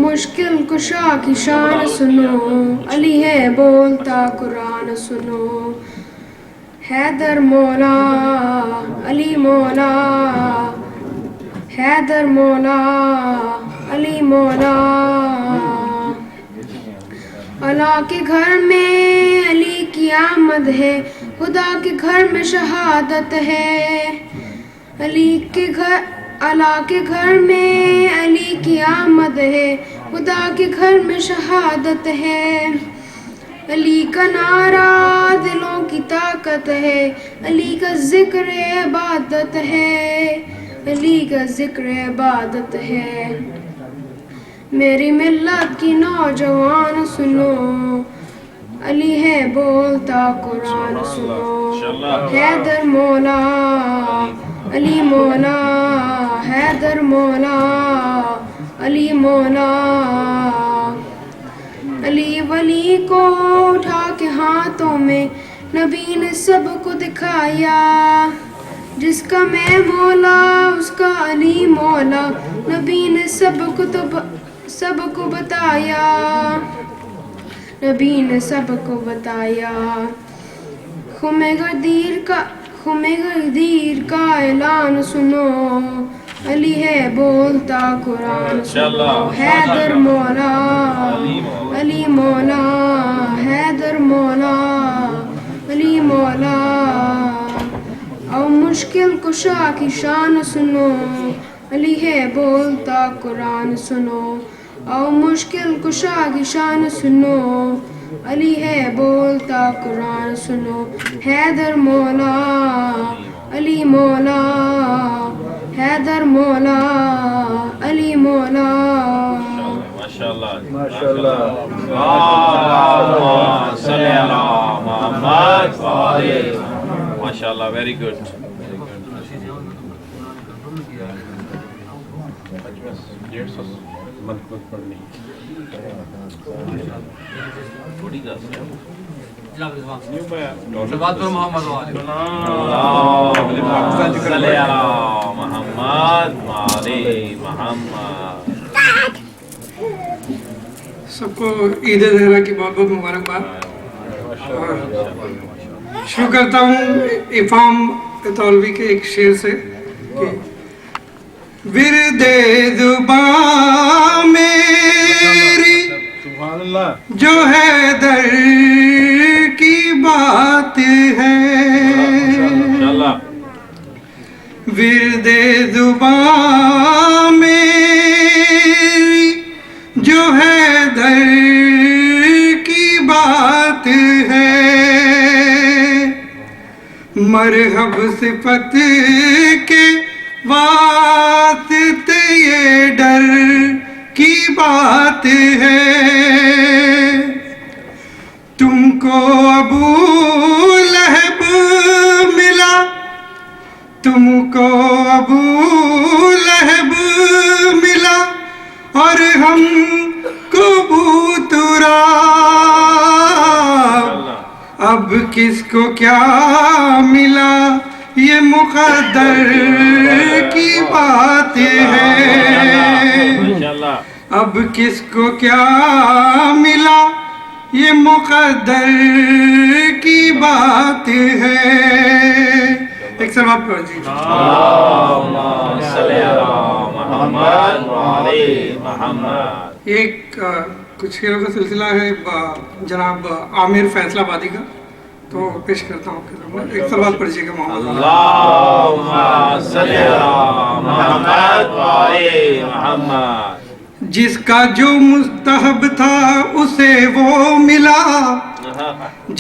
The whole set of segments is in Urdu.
مشکل کشا کی شان سنو، علی ہے بولتا قرآن سنو، حیدر مولا علی مولا، حیدر مولا علی مولا، اللہ کے گھر میں علی کی آمد ہے، خدا کے گھر میں شہادت ہے، اللہ کے گھر میں علی کی آمد ہے، خدا کے گھر میں شہادت ہے، علی کا نعرہ دلوں کی طاقت ہے، علی کا ذکر عبادت ہے، علی کا ذکر عبادت ہے، میری ملت کی نوجوان سنو، علی ہے بولتا قرآن سنو، حیدر مولا علی مولا، حیدر مولا علی مولا، علی ولی کو اٹھا کے ہاتھوں میں نبی نے سب کو دکھایا، جس کا میں مولا اس کا علی مولا، نبی نے سب کو بتایا، نبی نے سب کو بتایا، خم غدیر کا اعلان سنو، علی ہے بولتا قرآن سنو، حیدر مولا علی مولا، حیدر مولا علی مولا، او مشکل کشا کی شان سنو، علی ہے بولتا قرآن سنو، او مشکل کشا کی شان سنو، علی ہے بولتا قرآن سنو، حیدر مولا علی مولا، حیدر مولا علی مولا، ماشاءاللہ ماشاءاللہ، اللہم صلی علی محمد ماشاءاللہ، ویری گڈ، سب کو عید زہرا کی بہت بہت مبارکباد، اور شروع کرتا ہوں افہام اطالوی کے ایک شعر سے کہ ورد زباں میری جو حیدر کی بات ہے، ورد زباں میری جو حیدر کی بات ہے، مرحب صفت کے واسطے یہ ڈر کی بات ہے، تم کو ابو لہب ملا، تم کو ابو لہب ملا، اور ہم کو ابو تراب، اب کس کو کیا ملا، یہ مقدر کی بات ہے، اب کس کو کیا ملا، یہ مقدر کی بات ہے، ایک سلوات پڑھ جی، اللہم صلی علی محمد۔ ایک کچھ شعروں کا سلسلہ ہے جناب عامر فیصلہ آبادی کا، تو پیش کرتا ہوں آپ کے سامنے، ایک سلوات پڑھیے گا محمد، اللہم صلی علی محمد۔ جس کا جو مستحب تھا اسے وہ ملا،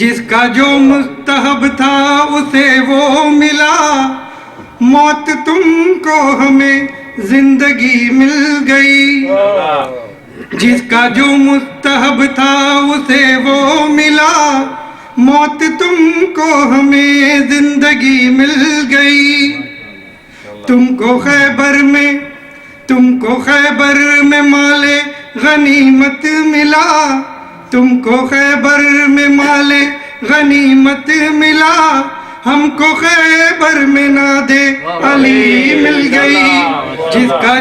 جس کا جو مستحب تھا اسے وہ ملا، موت تم کو ہمیں زندگی مل گئی، جس کا جو مستحب تھا اسے وہ ملا، موت تم کو ہمیں زندگی مل گئی، تم کو خیبر میں مال غنیمت ملا، تم کو خیبر میں مال غنیمت ملا، ہم کو خیبر میں ناد علی مل گئی، جس کا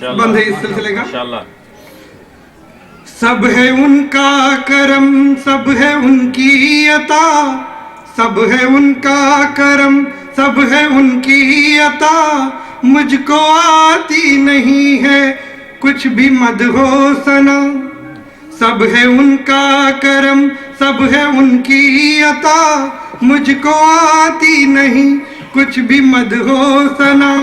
بند ہے اس سلسلے کا. انشاءاللہ. سب ہے ان کا کرم سب ہے ان کی عطا, سب ہے ان کا کرم سب ہے ان کی عطا, مجھ کو آتی نہیں ہے کچھ بھی مدح و ثنا. سب ہے ان کا کرم سب ہے ان کی عطا, مجھ کو آتی نہیں کچھ بھی مدح و ثنا.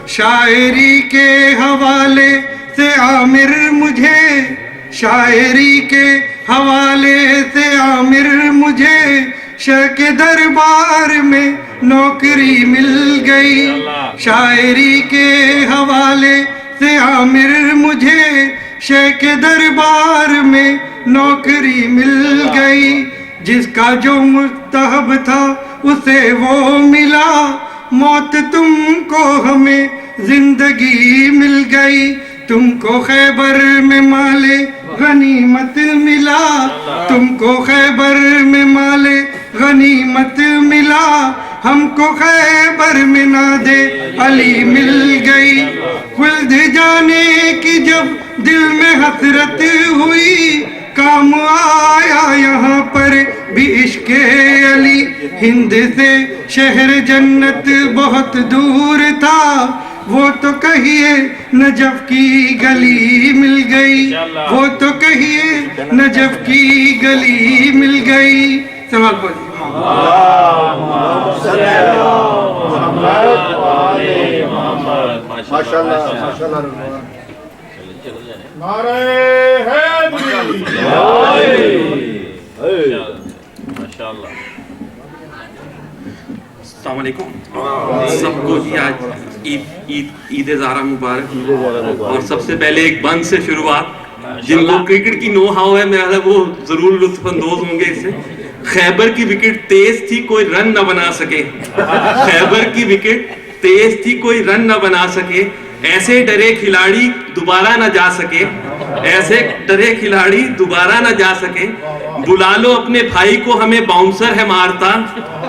شاعری کے حوالے سے عامر مجھے, شاعری کے حوالے سے عامر مجھے, شیخ کے دربار میں نوکری مل گئی. شاعری کے حوالے سے عامر مجھے, شیخ کے دربار میں نوکری مل گئی. جس کا جو مستحب تھا اسے وہ ملا, موت تم کو ہمیں زندگی مل گئی. تم کو خیبر میں مال غنیمت ملا, تم کو خیبر میں مال غنیمت ملا, ہم کو خیبر میں ناد علی مل گئی. ولد جانے کی جب دل میں حسرت ہوئی, کام آیا یہاں پر بھی عشق علی. ہند سے شہر جنت بہت دور تھا, وہ تو کہیے نجف کی گلی مل گئی, وہ تو کہیے نجف کی گلی مل گئی. سوال پوچھیں. السلام علیکم سب کو جی. آج عید زہرا مبارک. اور سب سے پہلے ایک بند سے شروعات. جن کو کرکٹ کی نو ہاؤ ہے میرا وہ ضرور لطف اندوز ہوں گے اس سے. خیبر کی وکٹ تیز تھی کوئی رن نہ بنا سکے, خیبر کی وکٹ تیز تھی کوئی رن نہ بنا سکے, ایسے ڈرے کھلاڑی دوبارہ نہ جا سکے, ایسے ڈرے کھلاڑی دوبارہ نہ جا سکے. بلا لو اپنے بھائی کو ہمیں باؤنسر ہے مارتا,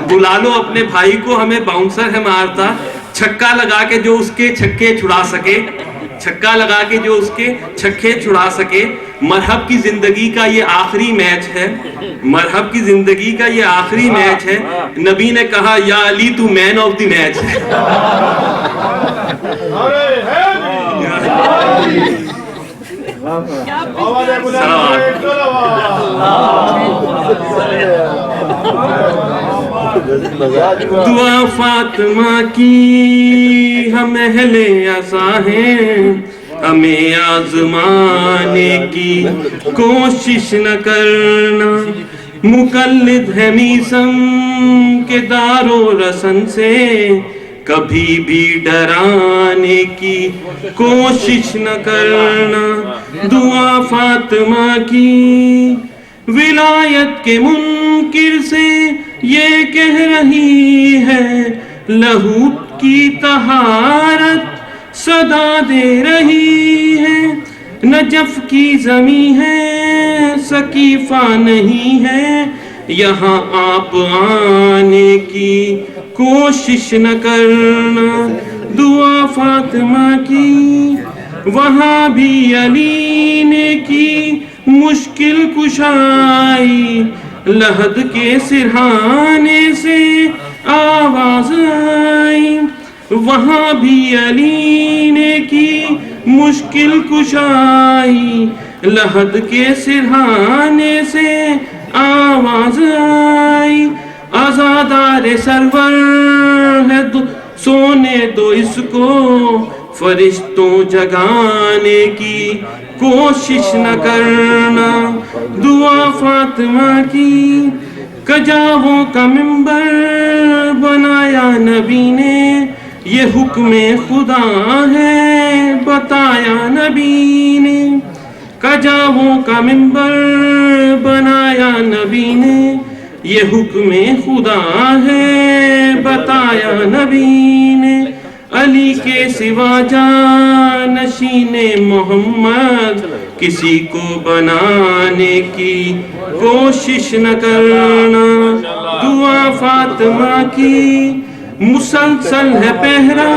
بلا لو اپنے بھائی کو ہمیں باؤنسر ہے مارتا, چھکا لگا کے جو اس کے چھکے چھڑا سکے, چھکا لگا کے جو اس کے چھکے چھڑا سکے. مرحب کی زندگی کا یہ آخری میچ ہے, مرحب کی زندگی کا یہ آخری میچ ہے. نبی نے کہا یا علی تو مین آف دی میچ ہے. دعا فاطمہ کی ہم اہل عصا ہیں, ہمیں آزمانے کی کوشش نہ کرنا. مقلد ہے میسم کے دار و رسن سے, کبھی بھی ڈرانے کی کوشش نہ کرنا. دعا فاطمہ کی ولایت کے منکر سے یہ کہہ رہی ہے, لہو کی طہارت صدا دے رہی ہے. نجف کی زمین ہے سقیفہ نہیں ہے, یہاں آپ آنے کی کوشش نہ کرنا. دعا فاطمہ کی وہاں بھی علی نے کی مشکل کشائی, لحد کے سرہانے سے آواز آئی. وہاں بھی علی نے کی مشکل کشائی, لحد کے سرہانے سے آواز آئی. آزادار سرور ہے سونے دو اس کو, فرشتوں جگانے کی کوشش نہ کرنا. دعا فاطمہ کی کجاووں کا منبر بنایا نبی نے, یہ حکم خدا ہے بتایا نبی نے. کجاووں کا منبر بنایا نبی نے, یہ حکم خدا ہے بتایا نبی نے. علی کے سوا جانشین محمد کسی کو بنانے کی کوشش نہ کرنا. دعا فاطمہ کی مسلسل ہے پہرا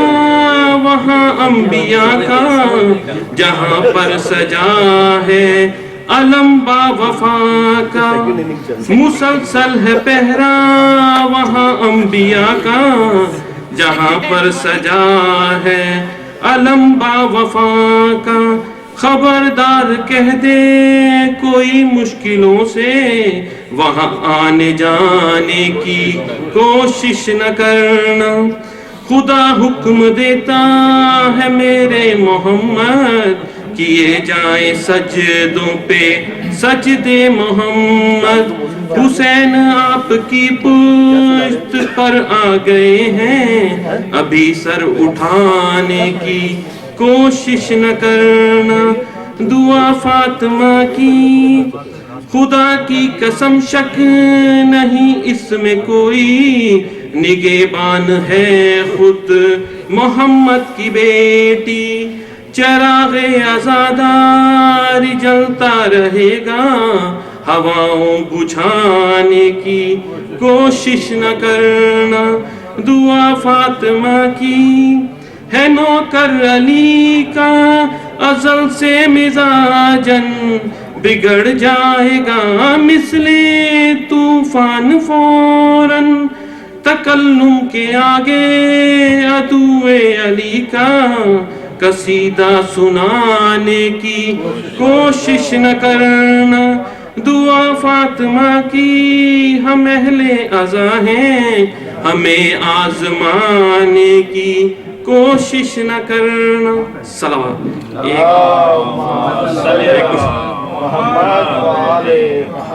وہاں انبیاء کا جہاں پر سجا ہے علم با وفا کا مسلسل ہے پہرا وہاں انبیاء کا جہاں پر سجا ہے علم با وفا کا خبردار کہہ دے کوئی مشکلوں سے وہاں آنے جانے کی کوشش نہ کرنا خدا حکم دیتا ہے میرے محمد کیے جائیں سجدوں پہ سجدے محمد حسین آپ کی پشت پر آ گئے ہیں ابھی سر اٹھانے کی کوشش نہ کرنا دعا فاطمہ کی خدا کی قسم شک نہیں اس میں کوئی نگہبان ہے خود محمد کی بیٹی چراغ عزادار جلتا رہے گا ہواؤں بجھانے کی کوشش نہ کرنا دعا فاطمہ کی ہے نوکر علی کا ازل سے مزاجن بگڑ جائے گا مثل طوفان فوراً تکلم کے آگے عدو علی کا قصیدہ سنانے کی کوشش نہ کرنا دعا فاطمہ کی ہم اہل عزا ہیں ہمیں آزمانے کی کوشش نہ کرنا صلوات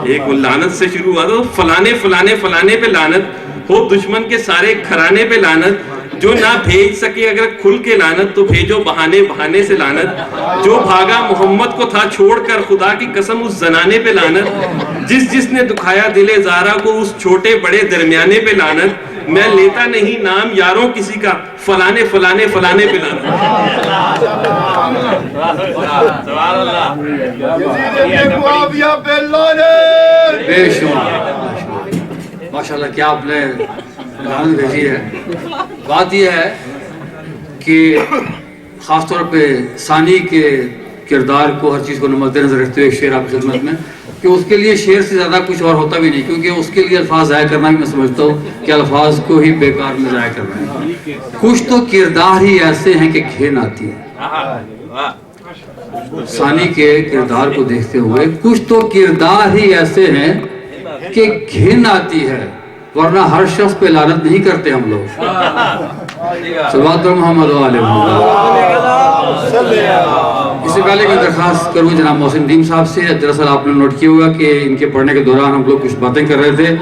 ایک وہ لعنت سے شروع ہوا تو فلانے فلانے فلانے پہ لعنت ہو دشمن کے سارے گھرانے پہ لعنت جو نہ بھیج سکے اگر کھل کے لعنت تو بھیجو بہانے بہانے سے لعنت جو بھاگا محمد کو تھا چھوڑ کر خدا کی قسم اس زنانے پہ لعنت جس نے دکھایا دل زارا کو اس چھوٹے بڑے درمیانے پہ لعنت میں لیتا نہیں نام یاروں کسی کا فلانے فلانے فلانے پہ لعنت ماشاءاللہ کیا آپ نے لعنت بھیجی ہے بات یہ ہے کہ خاص طور پہ ثانی کے کردار کو ہر چیز کو مد نظر رکھتے ہوئے شعر آپ کی خدمت میں کہ اس کے لیے شعر سے زیادہ کچھ اور ہوتا بھی نہیں کیونکہ اس کے لیے الفاظ ضائع کرنا بھی میں سمجھتا ہوں کہ الفاظ کو ہی بیکار میں ضائع کرنا ہے کچھ تو کردار ہی ایسے ہیں کہ گھن آتی ہے ثانی کے کردار کو دیکھتے ہوئے کچھ تو کردار ہی ایسے ہیں کہ گھن آتی ہے ورنہ ہر شخص پہ لعنت نہیں کرتے ہم لوگ صلوات محمد علیہ محمد اس سے پہلے کہ درخواست کروں جناب محسن ندیم صاحب سے دراصل آپ نے نوٹ کیا ہوگا کہ ان کے پڑھنے کے دوران ہم لوگ کچھ باتیں کر رہے تھے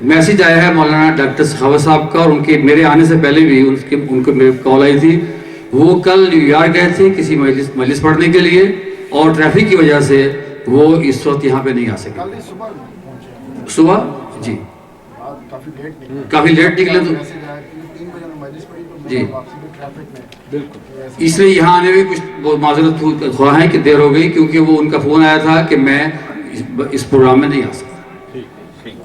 میسیج آیا ہے مولانا ڈاکٹر سخاوت صاحب کا اور ان کے میرے آنے سے پہلے بھی ان کو میرے کال آئی تھی وہ کل نیو یارک گئے تھے کسی مجلس پڑھنے کے لیے اور ٹریفک کی وجہ سے وہ اس وقت یہاں پہ نہیں آ سکے صبح جی کافی لیٹ نکلے تو جی اس لیے یہاں آنے میں کچھ بہت معذرت خواہ ہیں کہ دیر ہو گئی کیونکہ وہ ان کا فون آیا تھا کہ میں اس پروگرام میں نہیں آ سکتا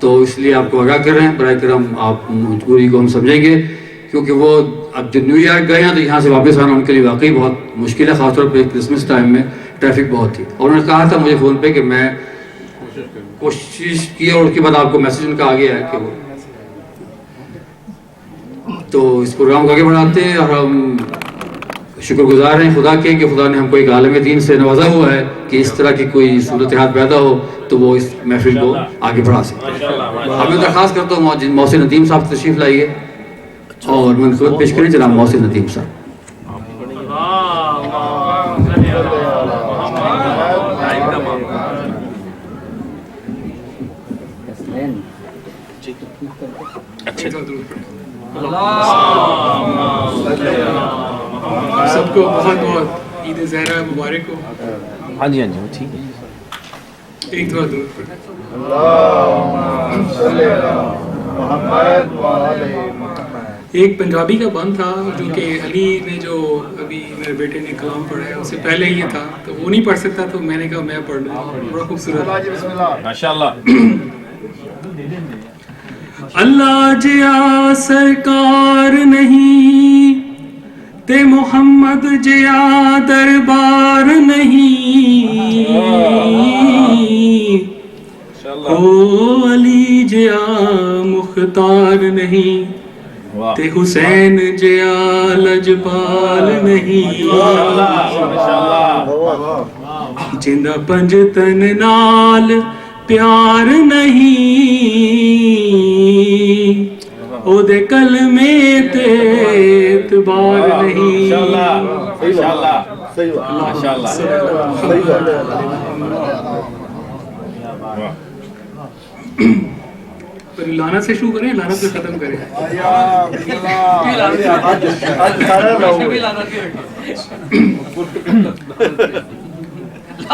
تو اس لیے آپ کو آگاہ کر رہے ہیں برائے کرم آپ مجبوری کو ہم سمجھیں گے کیونکہ وہ اب جو نیو یارک گئے ہیں تو یہاں سے واپس آنا ان کے لیے واقعی بہت مشکل ہے خاص طور پہ کرسمس ٹائم میں ٹریفک بہت تھی اور انہوں نے کہا تھا مجھے فون پہ کہ میں کوشش کی اور اس کے بعد آپ کو میسیج ان کا آ گیا ہے کہ وہ تو اس پروگرام کو آگے بڑھاتے ہیں اور ہم شکر گزار ہیں خدا کے کہ خدا نے ہم کو ایک عالم دین سے نوازا ہوا ہے کہ اس طرح کی کوئی صورتحال پیدا ہو تو وہ اس محفل کو آگے بڑھا سکتے ہیں اب میں درخواست کرتا ہوں محسن ندیم صاحب تشریف لائیے اور منقبت پیش کریں جناب محسن ندیم صاحب سب کو بہت بہت عید زہرا مبارک ہو ہاں جی ٹھیک ہے ایک دعا درود پڑھیں ایک پنجابی کا بند تھا جو کہ علی نے جو ابھی میرے بیٹے نے کلام پڑھا ہے اس سے پہلے یہ تھا تو وہ نہیں پڑھ سکتا تو میں نے کہا میں پڑھ لوں بڑا خوبصورت ماشاءاللہ اللہ جیا سرکار نہیں تے محمد جیا دربار نہیں او علی جیا مختار نہیں تے حسین جیا لجپال نہیں جندہ پنجتن نال پیار نہیں او دے کلمے تے اعتبار نہیں. پر لعنت سے شروع کریں لعنت سے ختم کریں.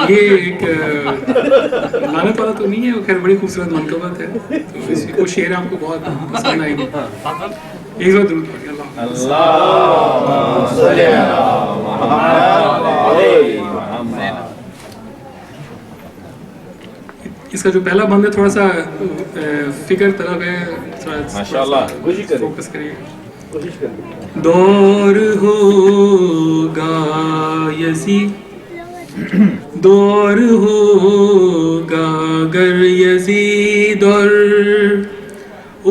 یہ ایک لعنت والا تو نہیں ہے, خیر بڑی خوبصورت منقبت ہے, تو اس کو شعر آپ کو بہت پسند آئے گی. ایک بار درود پڑھیں. اس کا جو پہلا بند ہے تھوڑا سا فکر طلب ہے, فوکس کریے. دور ہوگا یزید دور ہوگا گر یزید اور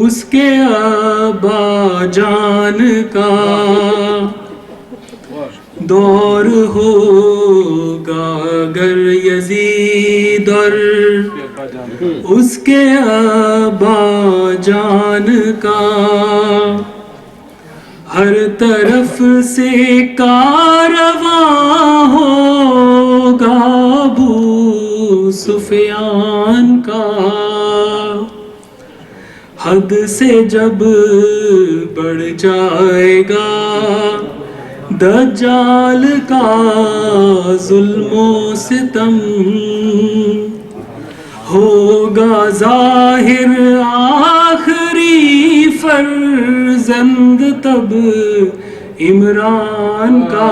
اس کے ابا جان کا, دور ہوگا گر یزید اور اس کے ابا جان کا, ہر طرف سے کارواں ہوگا ابو سفیان کا, حد سے جب بڑھ جائے گا دجال کا ظلم و ستم, ہوگا ظاہر آخری فرزند تب عمران کا.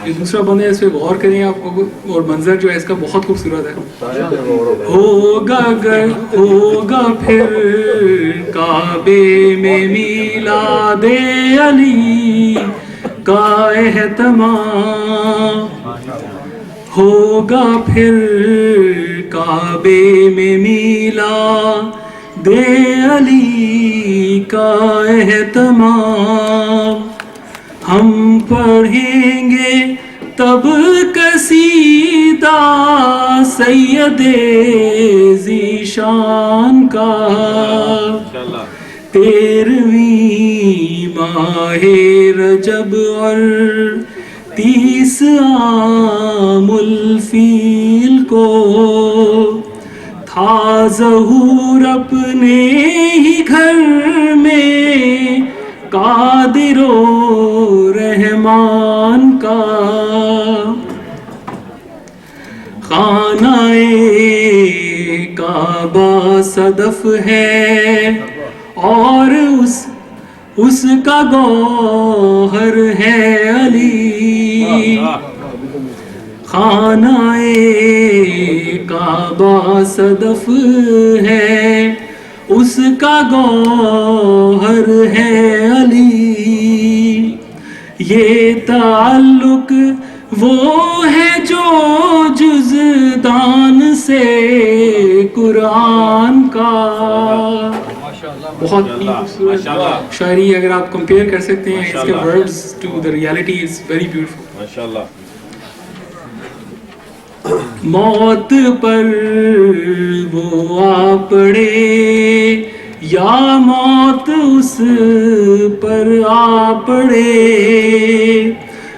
یہ دوسرا بند ہے, اس پہ غور کریں آپ کو, اور منظر جو ہے اس کا بہت خوبصورت ہے. ہوگا پھر کعبے میں میلاد علی کا اہتمام, ہوگا پھر کعبے میں میلاد علی کا اہتمام, ہم پڑھیں گے تب قصیدہ سید ذیشان کا, 13ویں ماہ رجب اور 30 عام الفیل کو تھا ظہور اپنے ہی گھر میں قادر و رحمان کا, خانہ کعبہ صدف ہے اور اس کا گوہر ہے علی, خانہ کعبہ صدف ہے اس کا گوہر ہے علی, یہ تعلق وہ ہے جو جزدان سے قرآن کا. بہت خوبصورت شاعری, اگر آپ کمپیئر کر سکتے ہیں اس کے words to the reality, is very beautiful. ماشاءاللہ. موت پر وہ آ پڑے یا موت اس پر آ پڑے,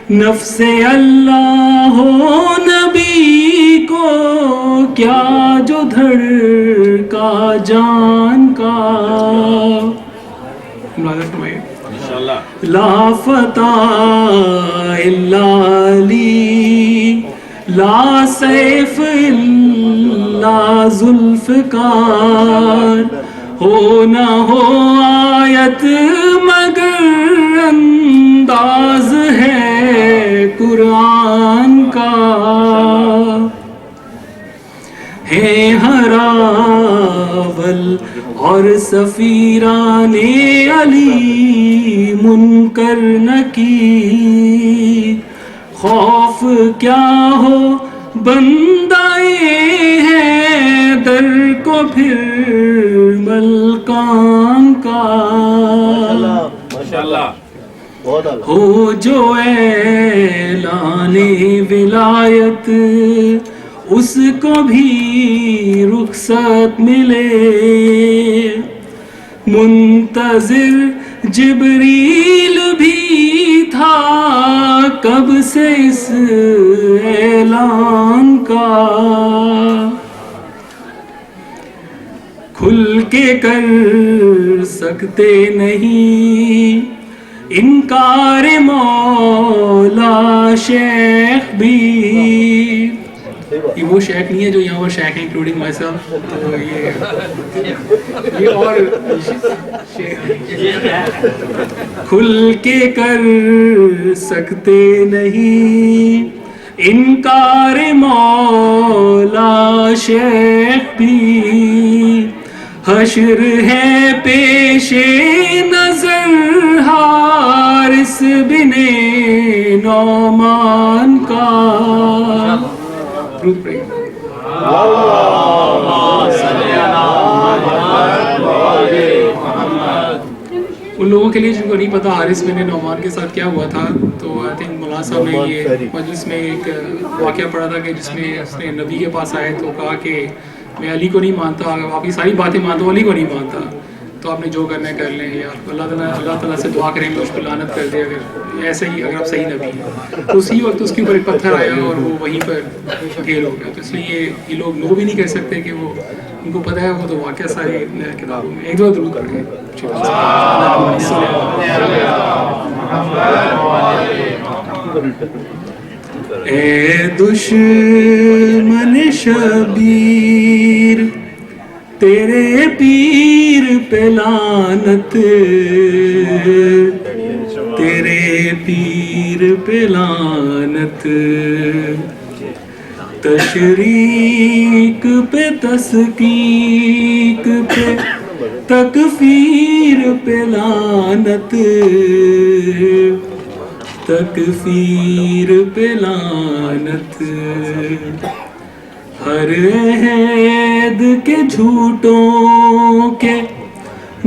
نفس اللہ ہو نبی کو کیا جو دھڑکا جان کا. لا فتح الا علی لا سیف الا ذوالفقار, ہو نہ ہو آیت مگر انداز ہے قرآن کا, ہیں ہراول اور سفیران علی منکر نکیر، خوف کیا ہو بندائے ہیں در کو پھر ملکان کا، ماشاءاللہ ہو جو اعلان ولایت اس کو بھی رخصت ملے، منتظر جبریل بھی تھا کب سے اس اعلان کا، کھل کے کر سکتے نہیں انکار مولا شیخ بھی، یہ وہ شیخ نہیں ہے جو یہاں پر شیخ ہیں انکلوڈنگ مائی سیلف، یہ اور کھل کے کر سکتے نہیں انکار مولا شیخ بھی، حشر ہے پیش نظر حارث بن نعمان کا، درود پڑھیں۔ ان لوگوں کے لیے جن کو نہیں پتا حارث بن نعمان کے ساتھ کیا ہوا تھا، تو آئی تھنک مولانا صاحب نے یہ مجلس میں ایک واقعہ پڑھا تھا کہ جس میں اس نے نبی کے پاس آئے تو کہا کہ میں علی کو نہیں مانتا، آپ کی ساری باتیں مانتا ہوں، علی کو نہیں مانتا، تو آپ نے جو کرنا ہے کر لیں، یا اللہ تعالیٰ سے دعا کریں کہ اس کو لعنت کر دے اگر ایسے ہی، اگر آپ صحیح نبی ہیں۔ تو اسی وقت اس کے اوپر ایک پتھر آیا اور وہ وہیں پر ڈھیر ہو گیا، تو اس لیے یہ لوگ نو بھی نہیں کر سکتے کہ وہ ان کو پتہ ہے، وہ تو واقعہ ساری کتابوں میں۔ ایک دو درود پڑھیں۔ اے دشمن شبیر تیرے پیر پہ لعنت، تیرے پیر پہ لعنت، تشریق پہ تسکیق پہ تکفیر پہ لعنت، تکفیر پہ لعنت، ہر عہد کے جھوٹوں کے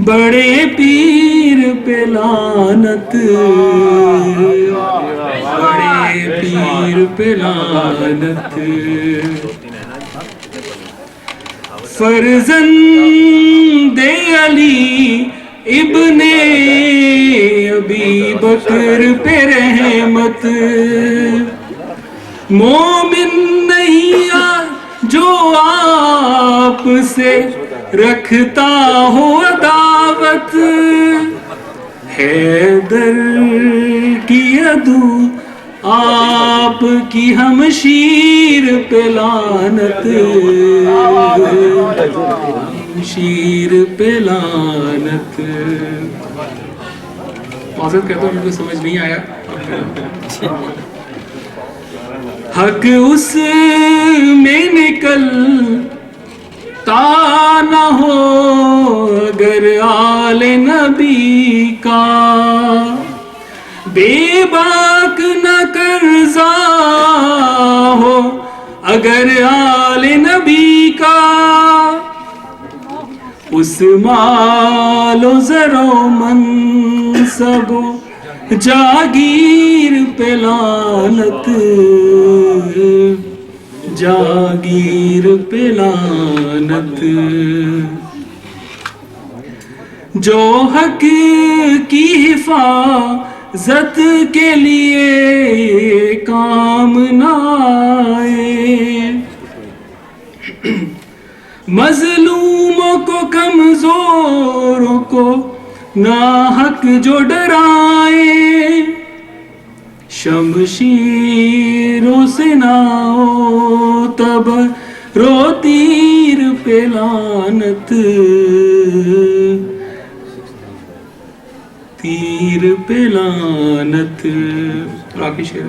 بڑے پیر پہ لعنت، بڑے پیر پہ لعنت، فرزند علی ابن ابی بکر پہ رحمت، مومن نہیں جو آپ سے رکھتا ہو عداوت، حیدر کی عدو آپ کی ہمشیر پہ لعنت، ہمشیر پہ لعنت۔ معذرت کہتا ہوں مجھے سمجھ نہیں آیا۔ حق اس میں نکلتا نہ ہو اگر آل نبی کا، بے باک نہ قرضہ ہو اگر آل نبی کا، اس مال و زر و منصب و جاگیر پہ لعنت، جاگیر پہ لعنت، جو حق کی حفاظت کے لیے کام نہ آئے، مظلوموں کو کمزوروں کو ناحق جو ڈرائے، شمشیروں سے نہ ہو تب رو تیر پہ لعنت، تیر پہ لعنت۔ راکی شیر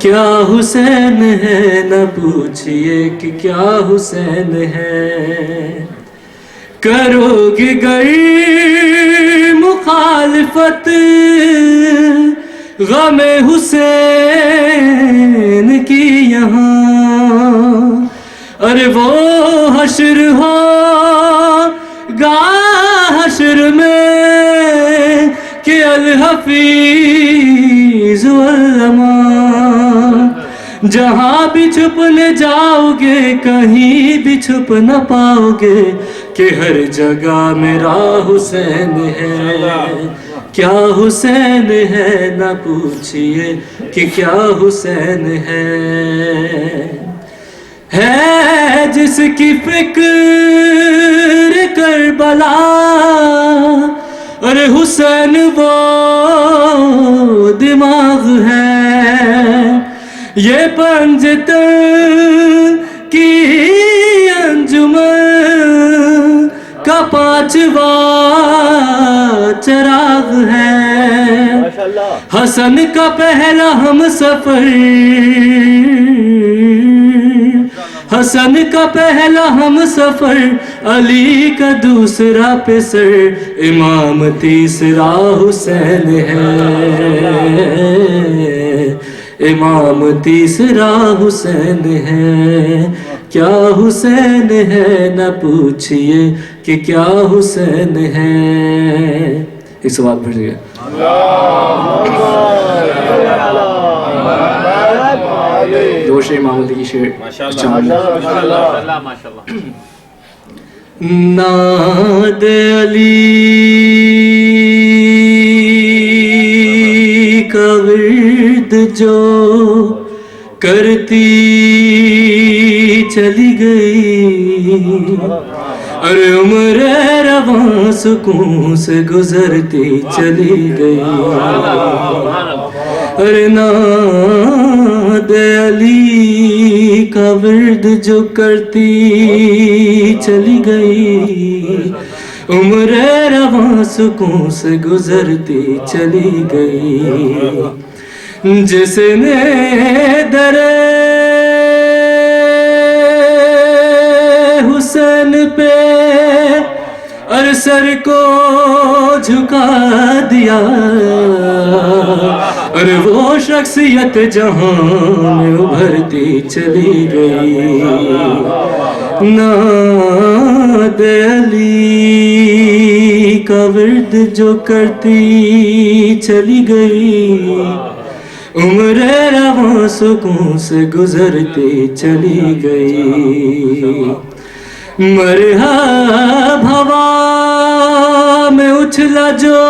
کیا حسین ہے، نہ پوچھئے کہ کیا حسین ہے. کرو گے گر مخالفت غم حسین کی یہاں، ارے وہ حشر ہو گا حشر میں کہ الحفیظ والامان. جہاں بھی چھپنے جاؤ گے کہیں بھی چھپ نہ پاؤ گے کہ ہر جگہ میرا حسین ہے. کیا حسین ہے، نہ پوچھئے کہ کیا حسین ہے جس کی فکر کربلا، ارے حسین وہ دماغ ہے. یہ پنجتن کی انجمن کا 5واں چراغ ہے. حسن کا پہلا ہم سفر، حسن کا پہلا ہم سفر، علی کا دوسرا پسر، امام تیسرا حسین ہے. امام تیسرا حسین ہے. کیا حسین ہے، نہ پوچھئے کہ کیا حسین ہے. ایک سوال پڑھ گیا. دو شعر امام علی کی شعر. ناد علی کا ورد جو کرتی چلی گئی، اور عمر رواں سکون سے گزرتی چلی گئی. اور ناد علی کا ورد جو کرتی چلی گئی، عمر رواں سکون سے گزرتی چلی گئی. جس نے در حسین پہ اور سر کو جھکا دیا، اور وہ شخصیت جہاں میں ابھرتی چلی گئی. ناد علی کا ورد جو کرتی چلی گئی، عمر رواں سکون سے گزرتی چلی گئی. مرحب ہوا میں اچھلا جو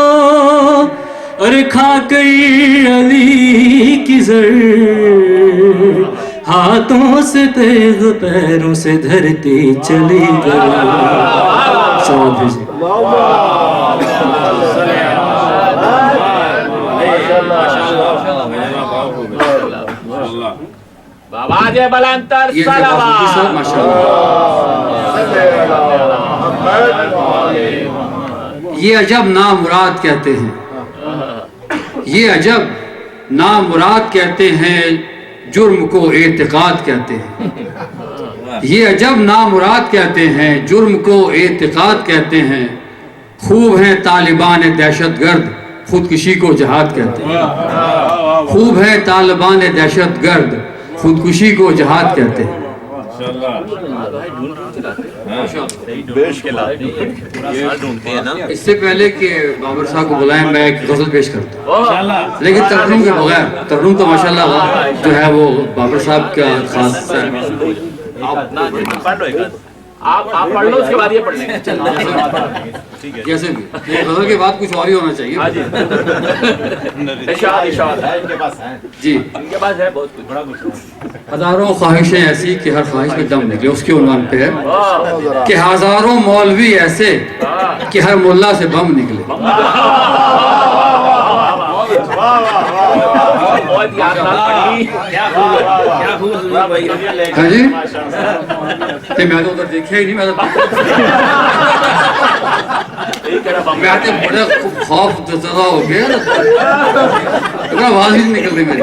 اور کھا گئی علی کی زر، ہاتھوں سے تیغ پیروں سے دھرتی چلی گئی. سوال بھیجیے. آواز بلندتر یہ صلوات. یہ عجب نامراد کہتے ہیں، یہ عجب نامراد کہتے ہیں، جرم کو اعتقاد کہتے ہیں. یہ عجب نامراد کہتے ہیں، جرم کو اعتقاد کہتے ہیں. خوب ہیں طالبان دہشت گرد، خودکشی کو جہاد کہتے ہیں. خوب ہیں طالبان دہشت گرد، خودکشی کو جہاد کہتے ہیں. اس سے پہلے کہ بابر صاحب کو بلائیں میں ایک غزل پیش کرتا ہوں، لیکن ترنم کے بغیر. ترنم تو ماشاءاللہ جو ہے وہ بابر صاحب کا خاص ہے. آپ پڑھ لو، اس کے بعد یہ پڑھ لیں گے. جیسے بھی غزل کے بعد کچھ اور ہی ہونا چاہیے. جی. ہزاروں خواہشیں ایسی کہ ہر خواہش میں دم نکلے، اس کے عنوان پہ ہے کہ ہزاروں مولوی ایسے کہ ہر ملا سے بم نکلے. ہاں جی، میں تو ادھر دیکھا ہی نہیں. میں تو بڑے خوف زدہ ہو گیا، آواز ہی نہیں نکل رہی میری.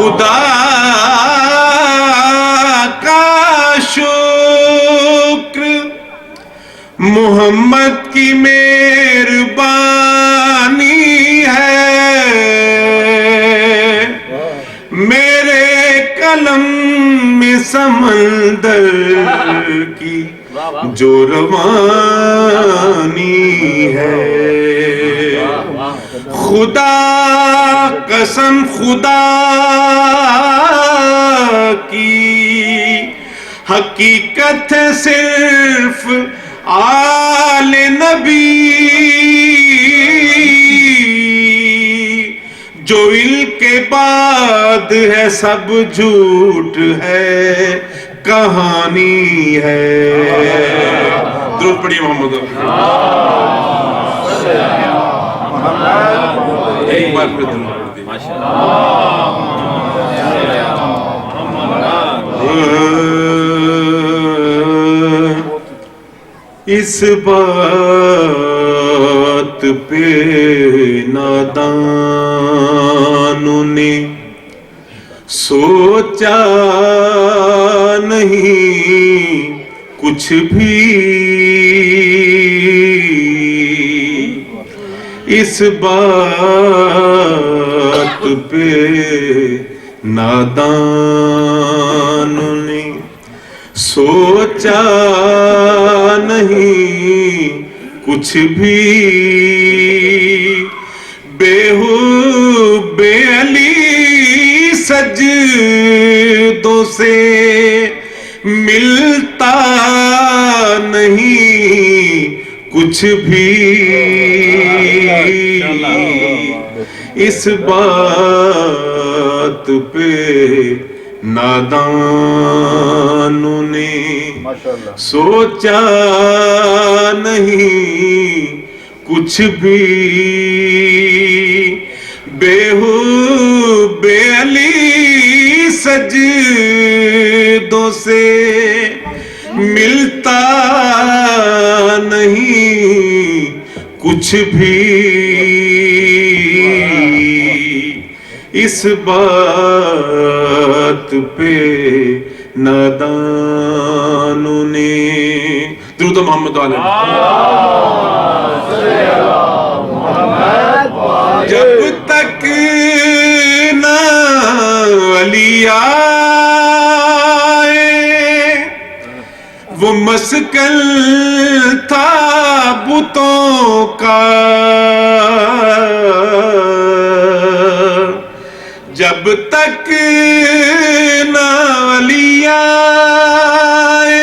خدا کا شکر محمد کی مہربانی ہے میرے قلم میں سمندر کی جو روانی ہے خدا قسم خدا کی حقیقت ہے صرف آل نبی جو ان کے بعد ہے سب جھوٹ ہے کہانی ہے درود پڑھیے محمد ایک بار پھر درود پڑھیے اس بات پہ نادانوں نے سوچا نہیں کچھ بھی اس بات پہ نادانوں نے سوچا نہیں کچھ بھی بے علی سجدوں سے ملتا نہیں کچھ بھی اس بات پہ نادانوں نے سوچا نہیں کچھ بھی بے علی سجدوں سے ملتا نہیں کچھ بھی اس بات پہ نادانوں نے درود محمد علیہ جب تک نہ علی آئے وہ مسکن تھا بتوں کا جب تک نہ علی آئے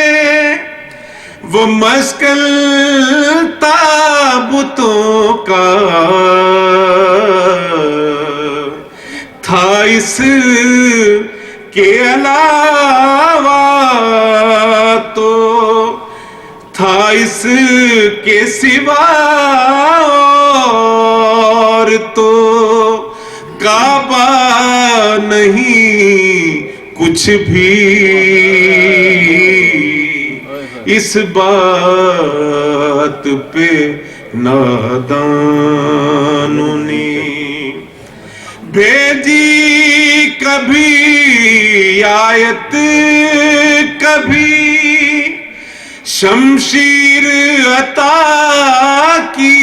وہ مسکن تھا بتوں کا تھا اس کے علاوہ تو تھا اس کے سوا اور تو کعبہ نہیں کچھ بھی اس بات پہ نادانوں نے بھیجی کبھی آیت کبھی شمشیر عطا کی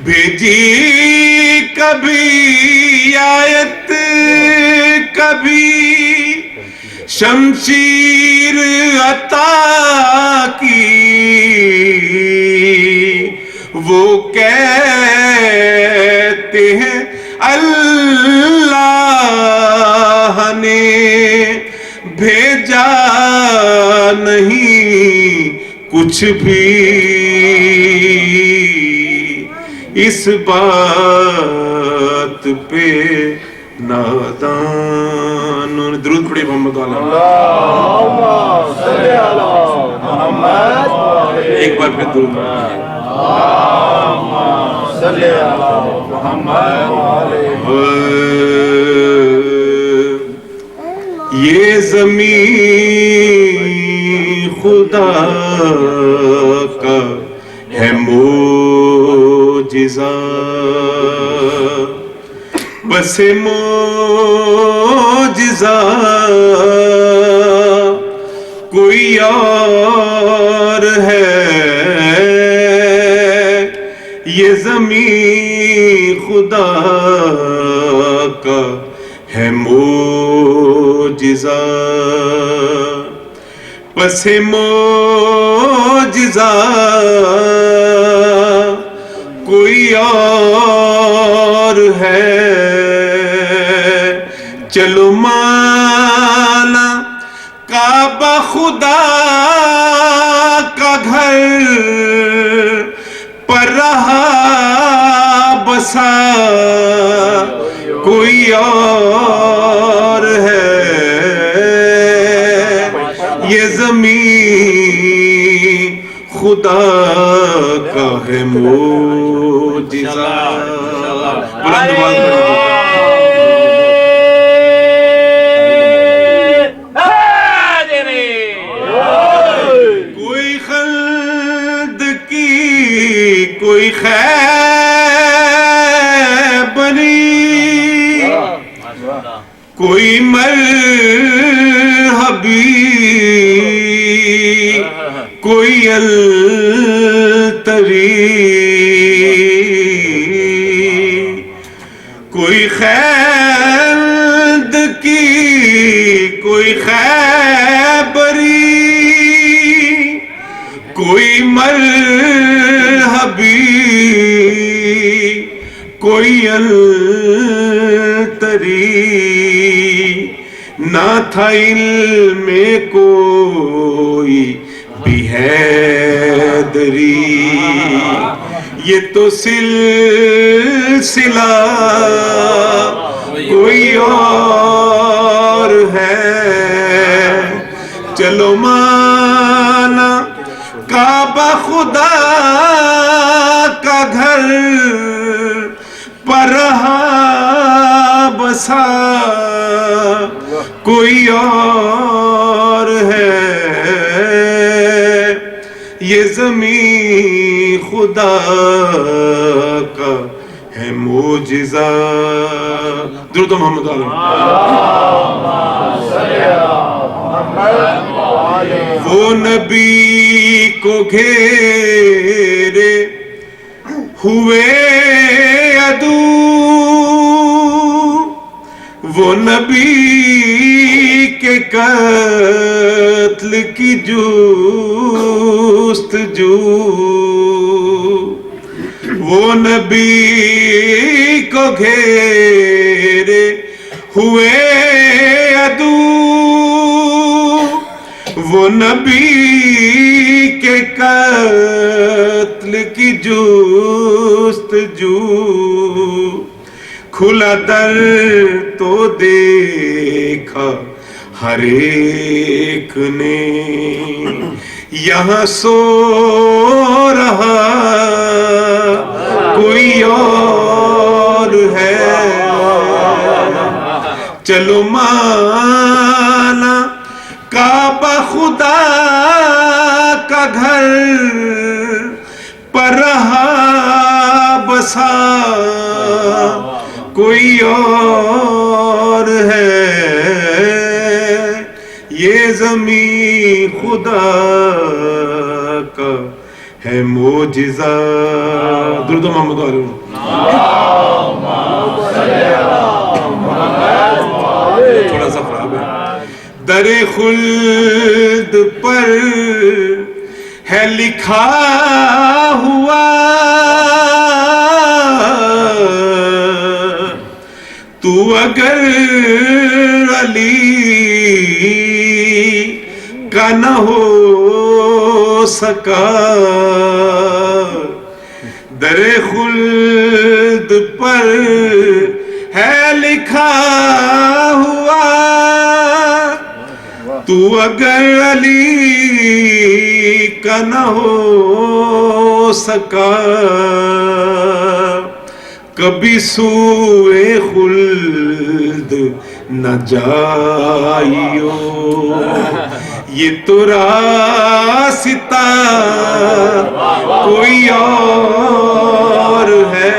بھیجی کبھی آیت کبھی شمشیر عطا کی وہ کہتے ہیں اللہ نے بھیجا نہیں کچھ بھی اس بات پہ نادانوں نے درود پڑھی محمد ایک بار پھر درود یہ زمین خدا کا ہے معجزہ بس معجزہ کوئی اور ہے، یہ زمین خدا کا ہے معجزہ، بس معجزہ کوئی اور ہے، چلو مانا کعبہ خدا کا گھر پر رہا بسا کوئی اور ہے، یہ زمین خدا کا ہے معجزہ۔ بلند آواز میں کوئی خلد کی کوئی خیبری، کوئی مرحبی، کوئی التری، کوئی خلد کی کوئی خیبری، کوئی مرحبی، کوئی التری، نہ تھا علم کوئی بھی حیدری، یہ تو سلسلہ کوئی اور ہے، چلو مانا کعبہ خدا کا گھر پر رہا بسا کوئی اور ہے، یہ زمین خدا کا ہے معجزہ۔ درود محمد علیہ۔ وہ نبی کو گھیرے ہوئے عدو، وہ نبی کے قتل کی جستجو، وہ نبی کو گھیرے ہوئے عدو، وہ نبی کے قتل کی جستجو، کھلا در تو دیکھا ہر ایک نے، یہاں سو رہا کوئی اور ہے، چلو مانا کعبہ خدا کا گھر پر رہا بسا کوئی اور ہے، یہ زمین خدا کا ہے معجزہ۔ درود محمد علیہ۔ تھوڑا سا خراب ہے۔ در خلد پر ہے لکھا ہوا، تو اگر علی کا نہ ہو سکا، در خلد پر ہے لکھا ہوا، تو اگر علی کا نہ ہو سکا، کبھی سوئے خلد نہ جائیو، یہ تو راستہ کوئی اور ہے،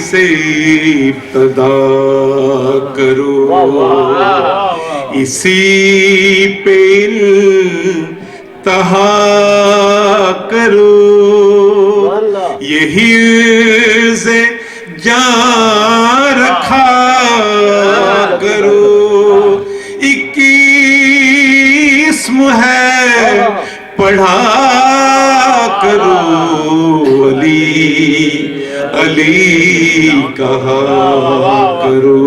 سے ابتدا کرو اسی پہ انتہا کرو یہی سے جان رکھا کرو 21 ہے پڑھا کرو علی علی کہا کرو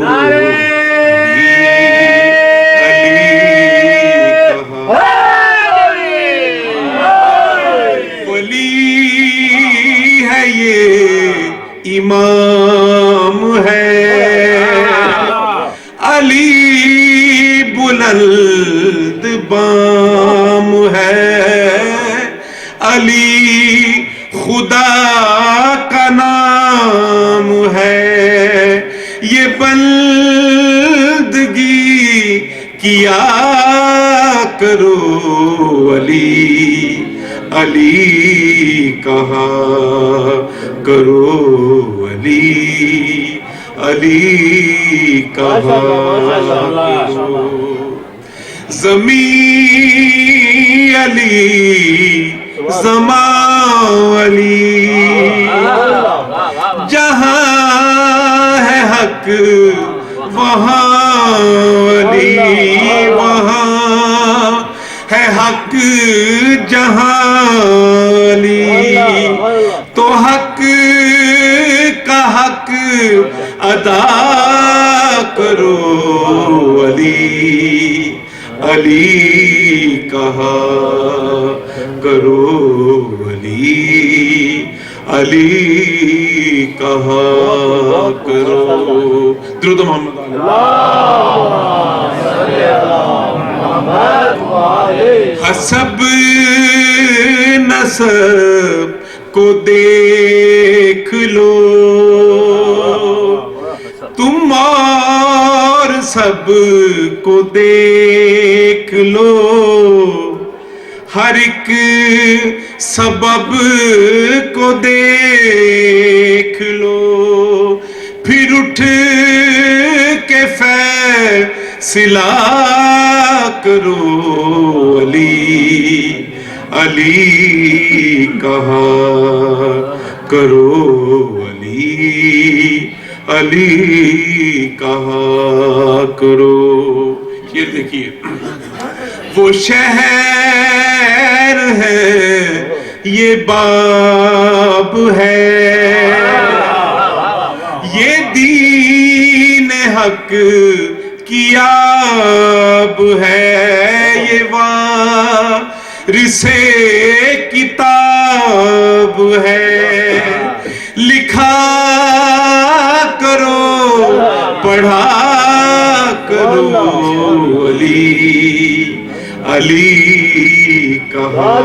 امام ہے علی بلند بام ہے علی خدا کا نام ہے یہ بندگی کیا کرو علی علی کہا کرو علی علی کہا کرو زمین علی زمان علی جہاں ہے حق وہاں علی وہاں ہے حق جہاں علی تو حق کا حق ادا کرو علی علی کہا کرو علی علی کہا کرو درود محمد حسب نسب کو دیکھ لو تم اور سب کو دیکھ لو ہر ایک سبب کو دیکھ لو پھر اٹھ کے فیصلہ کرو علی علی کہا کرو علی علی کہا کرو یہ دیکھیے وہ شہر ہے یہ باب ہے یہ دین حق کی آب ہے یہ وارث کتاب ہے لکھا کرو پڑھا کرو علی علی کہا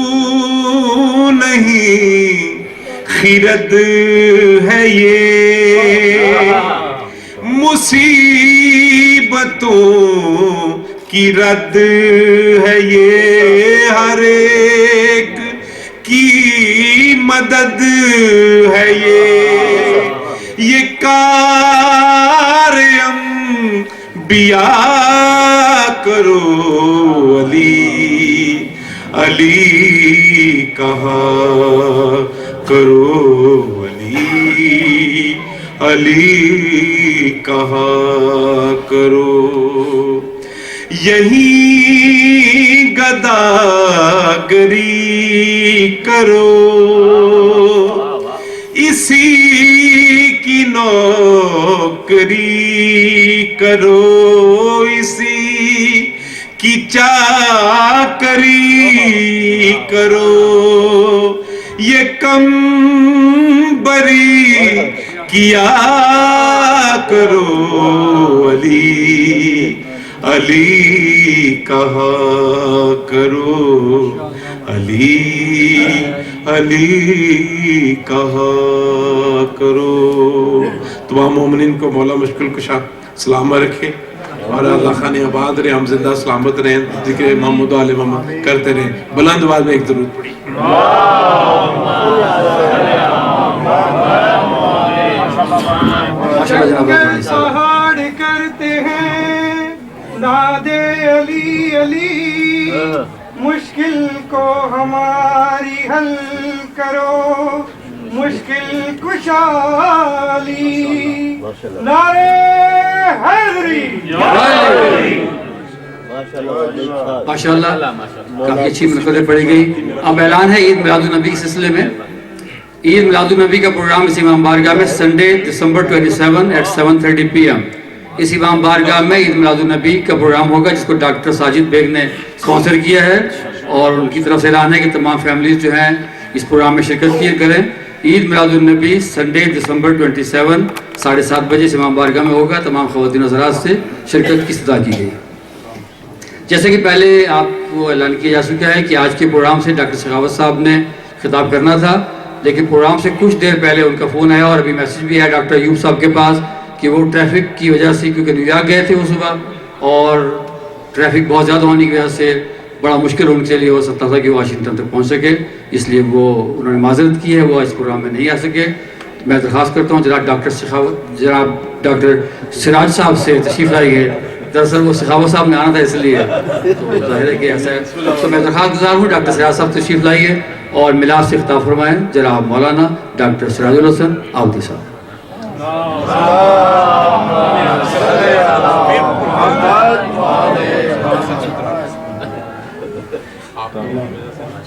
جنون نہیں خرد ہے یہ مصیبتوں کی رد ہے یہ ہر ایک کی مدد ہے یہ کار انبیاء کرو علی علی کہا کرو علی علی کہا کرو یہی گداگری کرو اسی کی نوکری کرو اسی کی چاکری کرو یہ کم بری کیا کرو علی علی کہا کرو علی علی کہا کرو تمام مومنین کو مولا مشکل کشا سلامت رکھے اور اللہ خانے آباد رہے, ہم زندہ سلامت رہیں, ذکر محمد و آل محمد کرتے رہیں. بلند آواز میں ایک درود پڑھی. دہاڑ کرتے ہیں نادے علی علی, مشکل کو ہماری حل کرو مشکل کشالی. نعرے حیدری. ماشاءاللہ کافی اچھی منقطع پڑھی گئی. اب اعلان ہے عید میلاد النبی کے سلسلے میں. عید میلاد النبی کا پروگرام اس امام بارگاہ میں سنڈے دسمبر 27 at 7:30 PM اس امام بارگاہ میں عید میلاد النبی کا پروگرام ہوگا, جس کو ڈاکٹر ساجد بیگ نے اسپانسر کیا ہے, اور ان کی طرف سے اعلان ہے کہ تمام فیملیز جو ہیں اس پروگرام میں شرکت کیے کریں. عید میلاد النبی سنڈے دسمبر 27 7:30 بجے اس امام بارگاہ میں ہوگا. تمام خواتین حضرات سے شرکت کی استدعا کی گئی. جیسے کہ پہلے آپ کو اعلان کیا جا چکا ہے کہ آج کے پروگرام سے ڈاکٹر سخاوت صاحب نے خطاب کرنا تھا, لیکن پروگرام سے کچھ دیر پہلے ان کا فون آیا, اور ابھی میسیج بھی ہے ڈاکٹر ایوب صاحب کے پاس کہ وہ ٹریفک کی وجہ سے, کیونکہ نیو یارک گئے تھے وہ صبح, اور ٹریفک بہت زیادہ ہونے کی وجہ سے بڑا مشکل ان کے لیے ہو سکتا تھا کہ وہ واشنگٹن تک پہنچ سکے, اس لیے وہ انہوں نے معذرت کی ہے, وہ اس پروگرام میں نہیں آ سکے. میں درخواست کرتا ہوں جناب ڈاکٹر سراج صاحب سے تشریف لائیے. دراصل وہ سخاوت صاحب نے آنا تھا اس لیے, تو ظاہر ہے کہ ایسا ہے. تو میں درخواست گزار ہوں ڈاکٹر سراج صاحب تشریف لائیے اور میلاد سے خطاب فرمائیں جناب مولانا ڈاکٹر سراج الحسن آودی صاحب.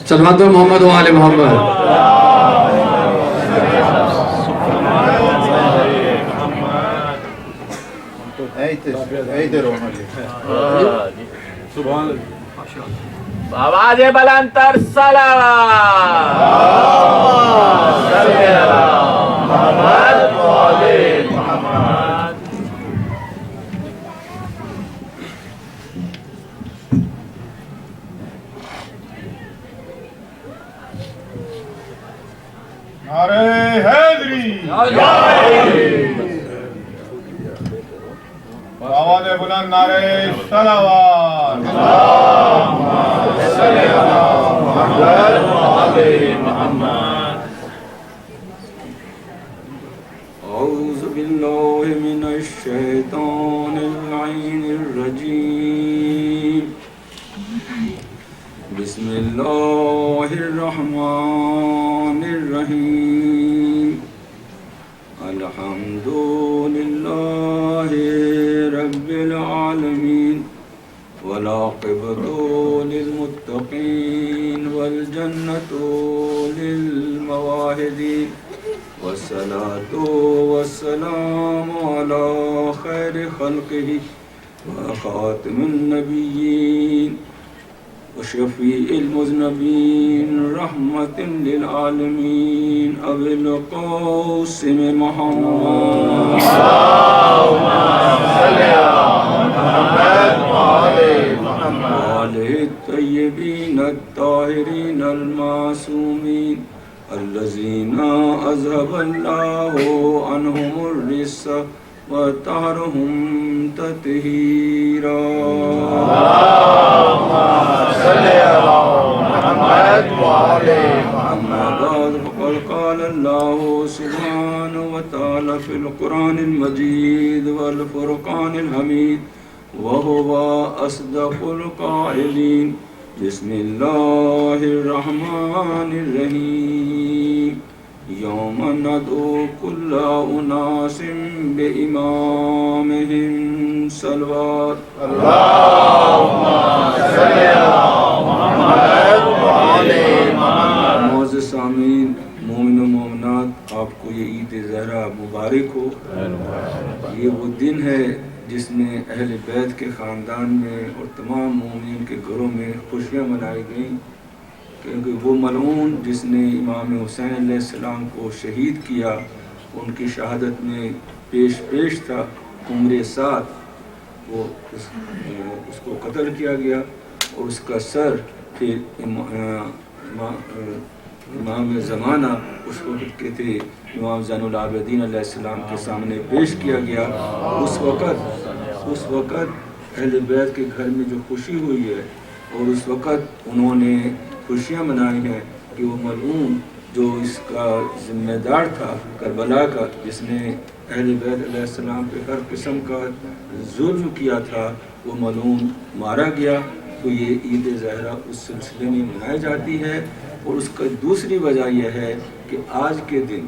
صلوات محمد و آل محمد. آواز بلندتر نعرے حیدری. آواز بلند نعرے صلوات. اعوذ باللہ من الشیطان اللعین الرجیم. بسم اللہ الرحمن الرحیم. الحمد للہ رب العالمین والعاقبۃ للمتقین والجنۃ للمواہدین والصلاۃ والسلام علی خیر خلقہ وخاتم النبیین وشفیع المذنبین رحمۃ للعالمین ابی القاسم محمد. وآلہ الطیبین الطاہرین المعصومین الذین اذهب اللہ عنہم الرجس وطہرہم تطہیرا. أما بعد فقد قال الله سبحانه وتعالى في القرآن المجيد والفرقان الحميد وهو أصدق القائلين. بسم الله الرحمن الرحيم. يوم ندعو كل أناس بإمامهم صلوات. اللهم صل على محمد وعلى محمد. معزز سامعین، مومن و مومنات، آپ کو یہ عید زہرا مبارک ہو. یہ وہ دن ہے جس میں اہل بیت کے خاندان میں اور تمام مومنین کے گھروں میں خوشیاں منائی گئیں، کیونکہ وہ ملعون جس نے امام حسین علیہ السلام کو شہید کیا، ان کی شہادت میں پیش تھا عمر سعد. وہ اس کو قتل کیا گیا اور اس کا سر پھر امام زمانہ اس کو کہتے امام زین العابدین علیہ السلام کے سامنے پیش کیا گیا. اس وقت اہل بیت کے گھر میں جو خوشی ہوئی ہے اور اس وقت انہوں نے خوشیاں منائی ہیں کہ وہ ملعون جو اس کا ذمہ دار تھا کربلا کا، جس نے اہل بیت علیہ السلام پہ ہر قسم کا ظلم کیا تھا، وہ ملعون مارا گیا. تو یہ عید زہرہ اس سلسلے میں منائی جاتی ہے. اور اس کا دوسری وجہ یہ ہے کہ آج کے دن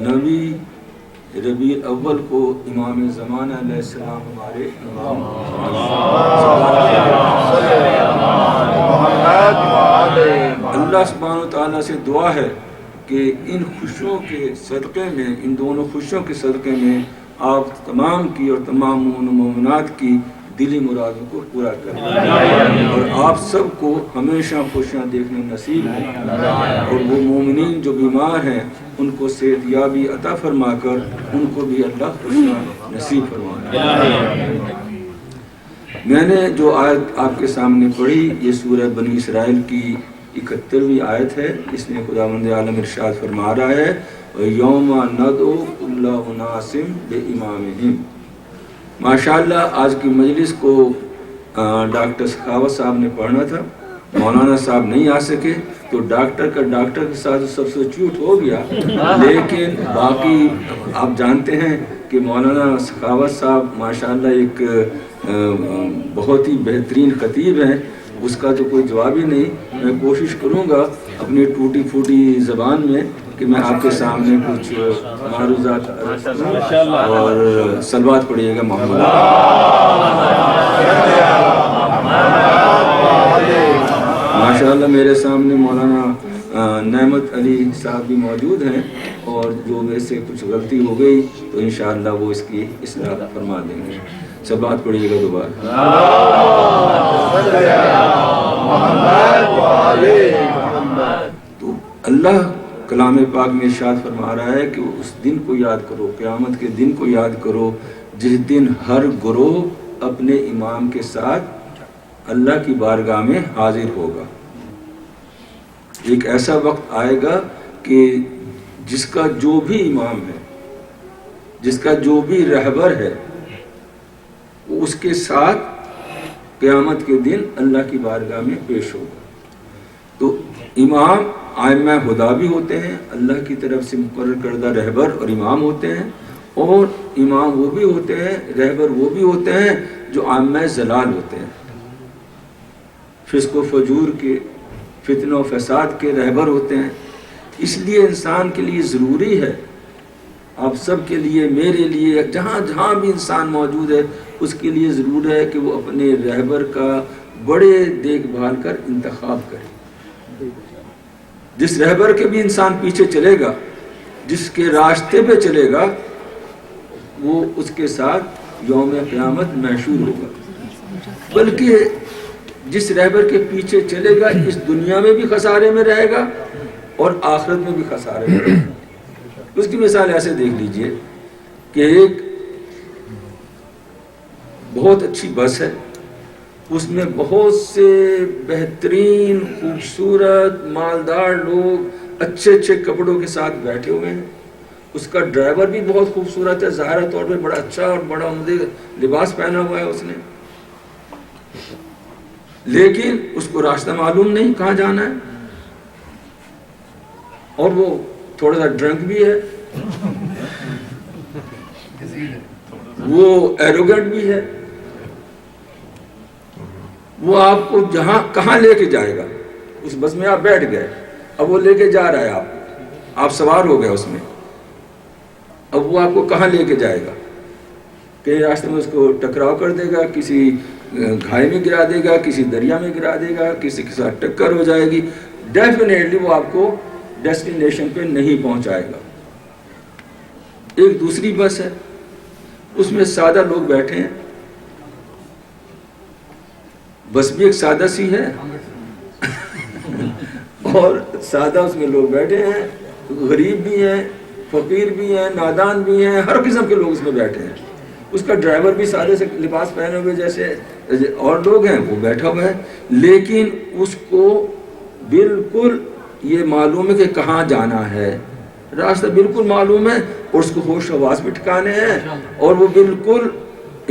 9 ربیع الاول کو امام زمانہ علیہ السلام ہمارے امام اللہ سبحانہ و تعالیٰ سے دعا ہے کہ ان خوشیوں کے صدقے میں، ان دونوں خوشیوں کے صدقے میں آپ تمام کی اور تمام مومن و مومنات کی دلی مرادوں کو پورا کریں اور آپ سب کو ہمیشہ خوشیاں دیکھنے نصیب ہوں، اور وہ مومنین جو بیمار ہیں ان کو صحت یابی عطا فرما کر ان کو بھی اللہ خوشیاں نصیب فرمائے. میں نے جو آیت آپ کے سامنے پڑھی یہ سورہ بنی اسرائیل کی 71ویں آیت ہے. اس میں خداوند عالم ارشاد فرما رہا ہے یوم ندعو کل اناس بامامہم. ماشاءاللہ آج کی مجلس کو ڈاکٹر سخاوت صاحب نے پڑھنا تھا، مولانا صاحب نہیں آ سکے تو ڈاکٹر کے ساتھ سبسٹیوٹ ہو گیا. لیکن باقی آپ جانتے ہیں کہ مولانا سخاوت صاحب ماشاءاللہ ایک بہت ہی بہترین خطیب ہیں، اس کا تو کوئی جواب ہی نہیں. میں کوشش کروں گا اپنی ٹوٹی پھوٹی زبان میں کہ میں آپ کے سامنے کچھ معروضات اور صلوات پڑھیے گا محمد. ماشاءاللہ میرے سامنے مولانا نعمت علی صاحب بھی موجود ہیں، اور جو میں سے کچھ غلطی ہو گئی تو انشاءاللہ وہ اس کی اصلاح فرما دیں گے. صلوات پڑھیے گا دوبارہ. تو اللہ کلام پاک میں ارشاد فرما رہا ہے کہ اس دن کو یاد کرو، قیامت کے دن کو یاد کرو جس دن ہر گروہ اپنے امام کے ساتھ اللہ کی بارگاہ میں حاضر ہوگا. ایک ایسا وقت آئے گا کہ جس کا جو بھی امام ہے، جس کا جو بھی رہبر ہے، وہ اس کے ساتھ قیامت کے دن اللہ کی بارگاہ میں پیش ہوگا. تو امام ائمہ ہدیٰ بھی ہوتے ہیں، اللہ کی طرف سے مقرر کردہ رہبر اور امام ہوتے ہیں، اور امام وہ بھی ہوتے ہیں، رہبر وہ بھی ہوتے ہیں جو ائمہ ضلال ہوتے ہیں، فسق و فجور کے، فتنہ و فساد کے رہبر ہوتے ہیں. اس لیے انسان کے لیے ضروری ہے، آپ سب کے لیے، میرے لیے، جہاں جہاں بھی انسان موجود ہے اس کے لیے ضرور ہے کہ وہ اپنے رہبر کا بڑے دیکھ بھال کر انتخاب کرے. جس رہبر کے بھی انسان پیچھے چلے گا، جس کے راستے پہ چلے گا، وہ اس کے ساتھ یوم قیامت محشور ہوگا. بلکہ جس رہبر کے پیچھے چلے گا اس دنیا میں بھی خسارے میں رہے گا اور آخرت میں بھی خسارے میں رہے گا. اس کی مثال ایسے دیکھ لیجئے کہ ایک بہت اچھی بس ہے، اس میں بہت سے بہترین خوبصورت مالدار لوگ اچھے اچھے کپڑوں کے ساتھ بیٹھے ہوئے ہیں. اس کا ڈرائیور بھی بہت خوبصورت ہے، ظاہر طور پہ بڑا اچھا اور بڑا عمدہ لباس پہنا ہوا ہے اس نے، لیکن اس کو راستہ معلوم نہیں کہاں جانا ہے، اور وہ تھوڑا سا ڈرنک بھی ہے، وہ ایروگنٹ بھی ہے. وہ آپ کو جہاں کہاں لے کے جائے گا. اس بس میں آپ بیٹھ گئے، اب وہ لے کے جا رہا ہے آپ سوار ہو گئے اس میں، اب وہ آپ کو کہاں لے کے جائے گا. کہیں راستے میں اس کو ٹکراؤ کر دے گا، کسی گھائی میں گرا دے گا، کسی دریا میں گرا دے گا، کسی کے ساتھ ٹکر ہو جائے گی. ڈیفینیٹلی وہ آپ کو ڈیسٹینیشن پہ نہیں پہنچائے گا. ایک دوسری بس ہے، اس میں سادہ لوگ بیٹھے ہیں، بس بھی ایک سادہ سی ہے اور سادہ اس میں لوگ بیٹھے ہیں، غریب بھی ہیں، فقیر بھی ہیں، نادان بھی ہیں، ہر قسم کے لوگ اس میں بیٹھے ہیں. اس کا ڈرائیور بھی سادے سے لباس پہنے ہوئے جیسے اور لوگ ہیں وہ بیٹھا ہوا ہے، لیکن اس کو بالکل یہ معلوم ہے کہ کہاں جانا ہے، راستہ بالکل معلوم ہے، اور اس کو ہوش حواس بھی ٹھکانے ہیں، اور وہ بالکل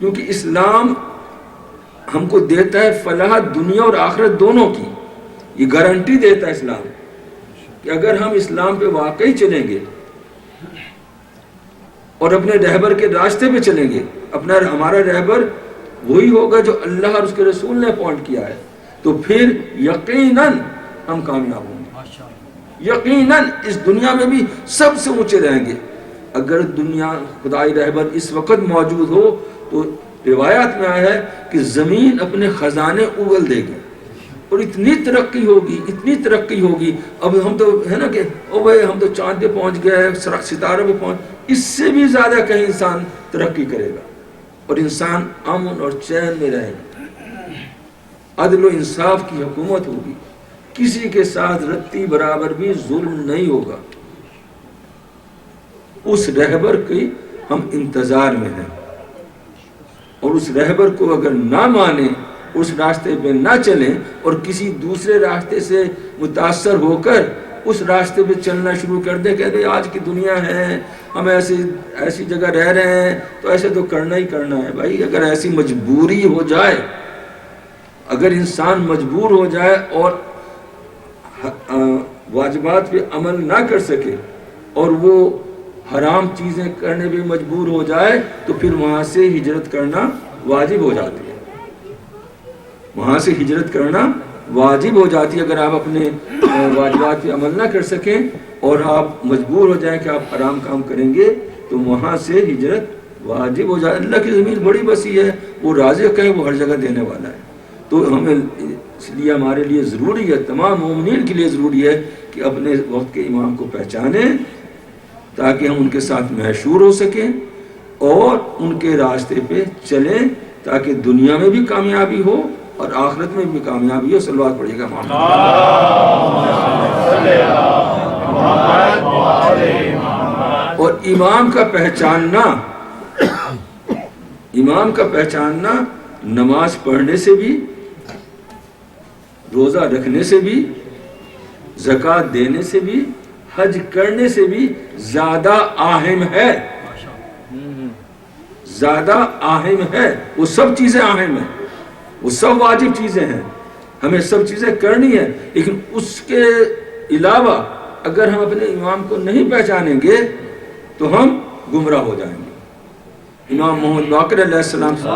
کیونکہ اسلام ہم کو دیتا ہے فلاح دنیا اور آخرت دونوں کی. یہ گارنٹی دیتا ہے اسلام کہ اگر ہم اسلام پہ واقعی چلیں گے اور اپنے رہبر کے راستے پہ چلیں گے, ہمارا رہبر وہی ہوگا جو اللہ اور اس کے رسول نے اپوائنٹ کیا ہے, تو پھر یقیناً ہم کامیاب ہوں گے. یقیناً اس دنیا میں بھی سب سے اونچے رہیں گے. اگر دنیا خدائی رہبر اس وقت موجود ہو تو روایات میں آیا ہے کہ زمین اپنے خزانے اگل دے گی اور اتنی ترقی ہوگی, اتنی ترقی ہوگی. اب ہم تو ہے نا کہ او بھائی ہم تو چاند پہ پہنچ گئے, ستاروں پہ پہنچ, اس سے بھی زیادہ کہیں انسان ترقی کرے گا اور انسان امن اور چین میں رہے گا. عدل و انصاف کی حکومت ہوگی, کسی کے ساتھ رتی برابر بھی ظلم نہیں ہوگا. اس رہبر کی ہم انتظار میں ہیں, اور اس رہبر کو اگر نہ مانیں, اس راستے پہ نہ چلیں اور کسی دوسرے راستے سے متاثر ہو کر اس راستے پہ چلنا شروع کر دیں, کہتے ہیں آج کی دنیا ہے, ہم ایسی جگہ رہ رہے ہیں تو ایسے تو کرنا ہی کرنا ہے. بھائی اگر ایسی مجبوری ہو جائے, اگر انسان مجبور ہو جائے اور واجبات پہ عمل نہ کر سکے اور وہ حرام چیزیں کرنے پہ مجبور ہو جائے, تو پھر وہاں سے ہجرت کرنا واجب ہو جاتی ہے. وہاں سے ہجرت کرنا واجب ہو جاتی ہے. اگر آپ اپنے واجبات پہ عمل نہ کر سکیں اور آپ مجبور ہو جائیں کہ آپ حرام کام کریں گے, تو وہاں سے ہجرت واجب ہو جائے. اللہ کی زمین بڑی وسیع ہے, وہ رازق ہے, وہ ہر جگہ دینے والا ہے. تو ہمیں اس لیے ہمارے لیے ضروری ہے, تمام مومنین کے لیے ضروری ہے کہ اپنے وقت کے امام کو پہچانیں تاکہ ہم ان کے ساتھ محشور ہو سکیں اور ان کے راستے پہ چلیں تاکہ دنیا میں بھی کامیابی ہو اور آخرت میں بھی کامیابی ہو. صلوات پڑھیے گا محمد. اور امام کا پہچاننا نماز پڑھنے سے بھی, روزہ رکھنے سے بھی, زکوٰۃ دینے سے بھی, حج کرنے سے بھی زیادہ اہم ہے. زیادہ اہم ہے. وہ سب چیزیں اہم ہیں, وہ سب واجب چیزیں ہیں, ہمیں سب چیزیں کرنی ہے. لیکن اس کے علاوہ اگر ہم اپنے امام کو نہیں پہچانیں گے تو ہم گمراہ ہو جائیں گے. امام محمد باقر علیہ السلام سے